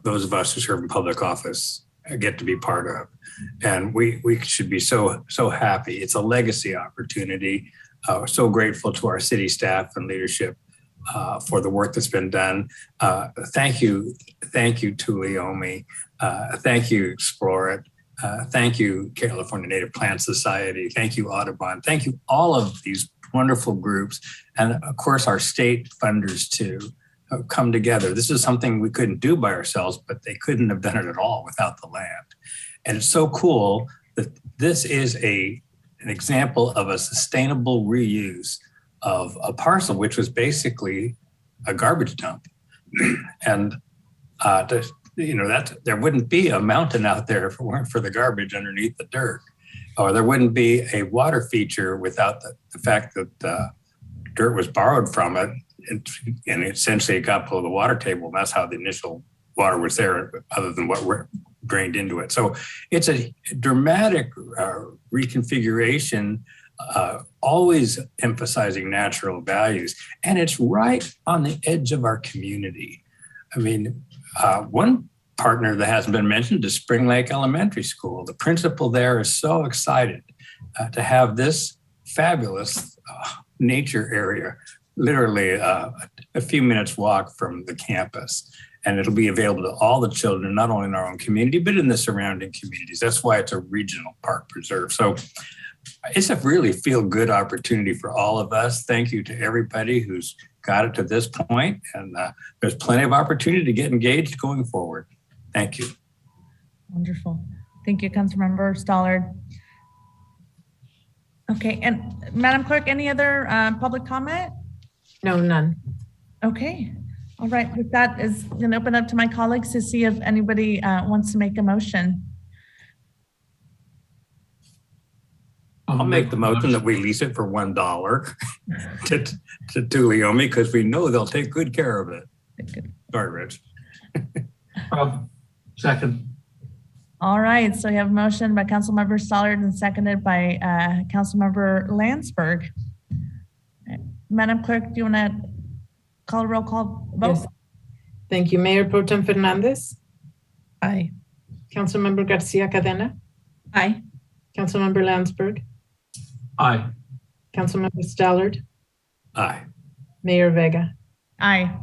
those of us who serve in public office get to be part of. And we should be so happy. It's a legacy opportunity. We're so grateful to our city staff and leadership for the work that's been done. Thank you, Tuolumne. Thank you, Explore It. Thank you, California Native Plant Society. Thank you, Audubon. Thank you, all of these wonderful groups. And of course, our state funders too have come together. This is something we couldn't do by ourselves, but they couldn't have done it at all without the land. And it's so cool that this is an example of a sustainable reuse of a parcel, which was basically a garbage dump. And that there wouldn't be a mountain out there if it weren't for the garbage underneath the dirt, or there wouldn't be a water feature without the fact that dirt was borrowed from it, and essentially it got below the water table. And that's how the initial water was there, other than what drained into it. So it's a dramatic reconfiguration, always emphasizing natural values, and it's right on the edge of our community. I mean, one partner that hasn't been mentioned is Spring Lake Elementary School. The principal there is so excited to have this fabulous nature area, literally a few minutes walk from the campus. And it'll be available to all the children, not only in our own community, but in the surrounding communities. That's why it's a regional park preserve. So it's a really feel-good opportunity for all of us. Thank you to everybody who's got it to this point. And there's plenty of opportunity to get engaged going forward. Thank you. Wonderful. Thank you, Councilmember Stollard. Okay, and Madam Clerk, any other public comment? No, none. Okay. All right, with that, is going to open up to my colleagues to see if anybody wants to make a motion. I'll make the motion that we lease it for $1 to Tuolumne, because we know they'll take good care of it. Sorry, Rich. Second. All right, so we have a motion by Councilmember Stollard and seconded by Councilmember Landsberg. Madam Clerk, do you want to call a roll call vote? Yes. Thank you. Mayor Pro Tem Fernandez? Aye. Councilmember Garcia Cadena? Aye. Councilmember Landsberg? Aye. Councilmember Stollard? Aye. Mayor Vega? Aye.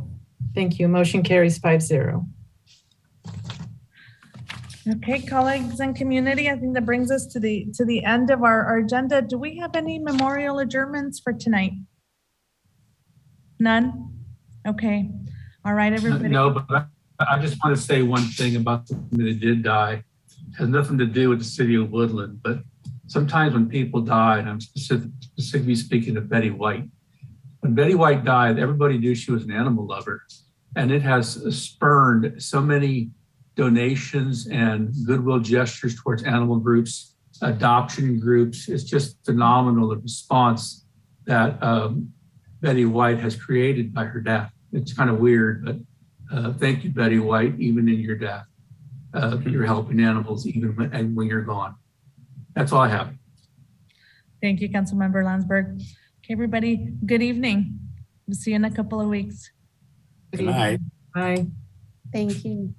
Thank you. Motion carries 5-0. Okay, colleagues and community, I think that brings us to the end of our agenda. Do we have any memorial adjournments for tonight? None? Okay. All right, everybody. No, but I just want to say one thing about something that did die. It has nothing to do with the city of Woodland, but sometimes when people die, and I'm specifically speaking of Betty White, when Betty White died, everybody knew she was an animal lover, and it has spurned so many donations and goodwill gestures towards animal groups, adoption groups. It's just phenomenal, the response that Betty White has created by her death. It's kind of weird, but thank you, Betty White, even in your death. You're helping animals even when you're gone. That's all I have. Thank you, Councilmember Landsberg. Okay, everybody, good evening. We'll see you in a couple of weeks. Good night. Bye. Thank you.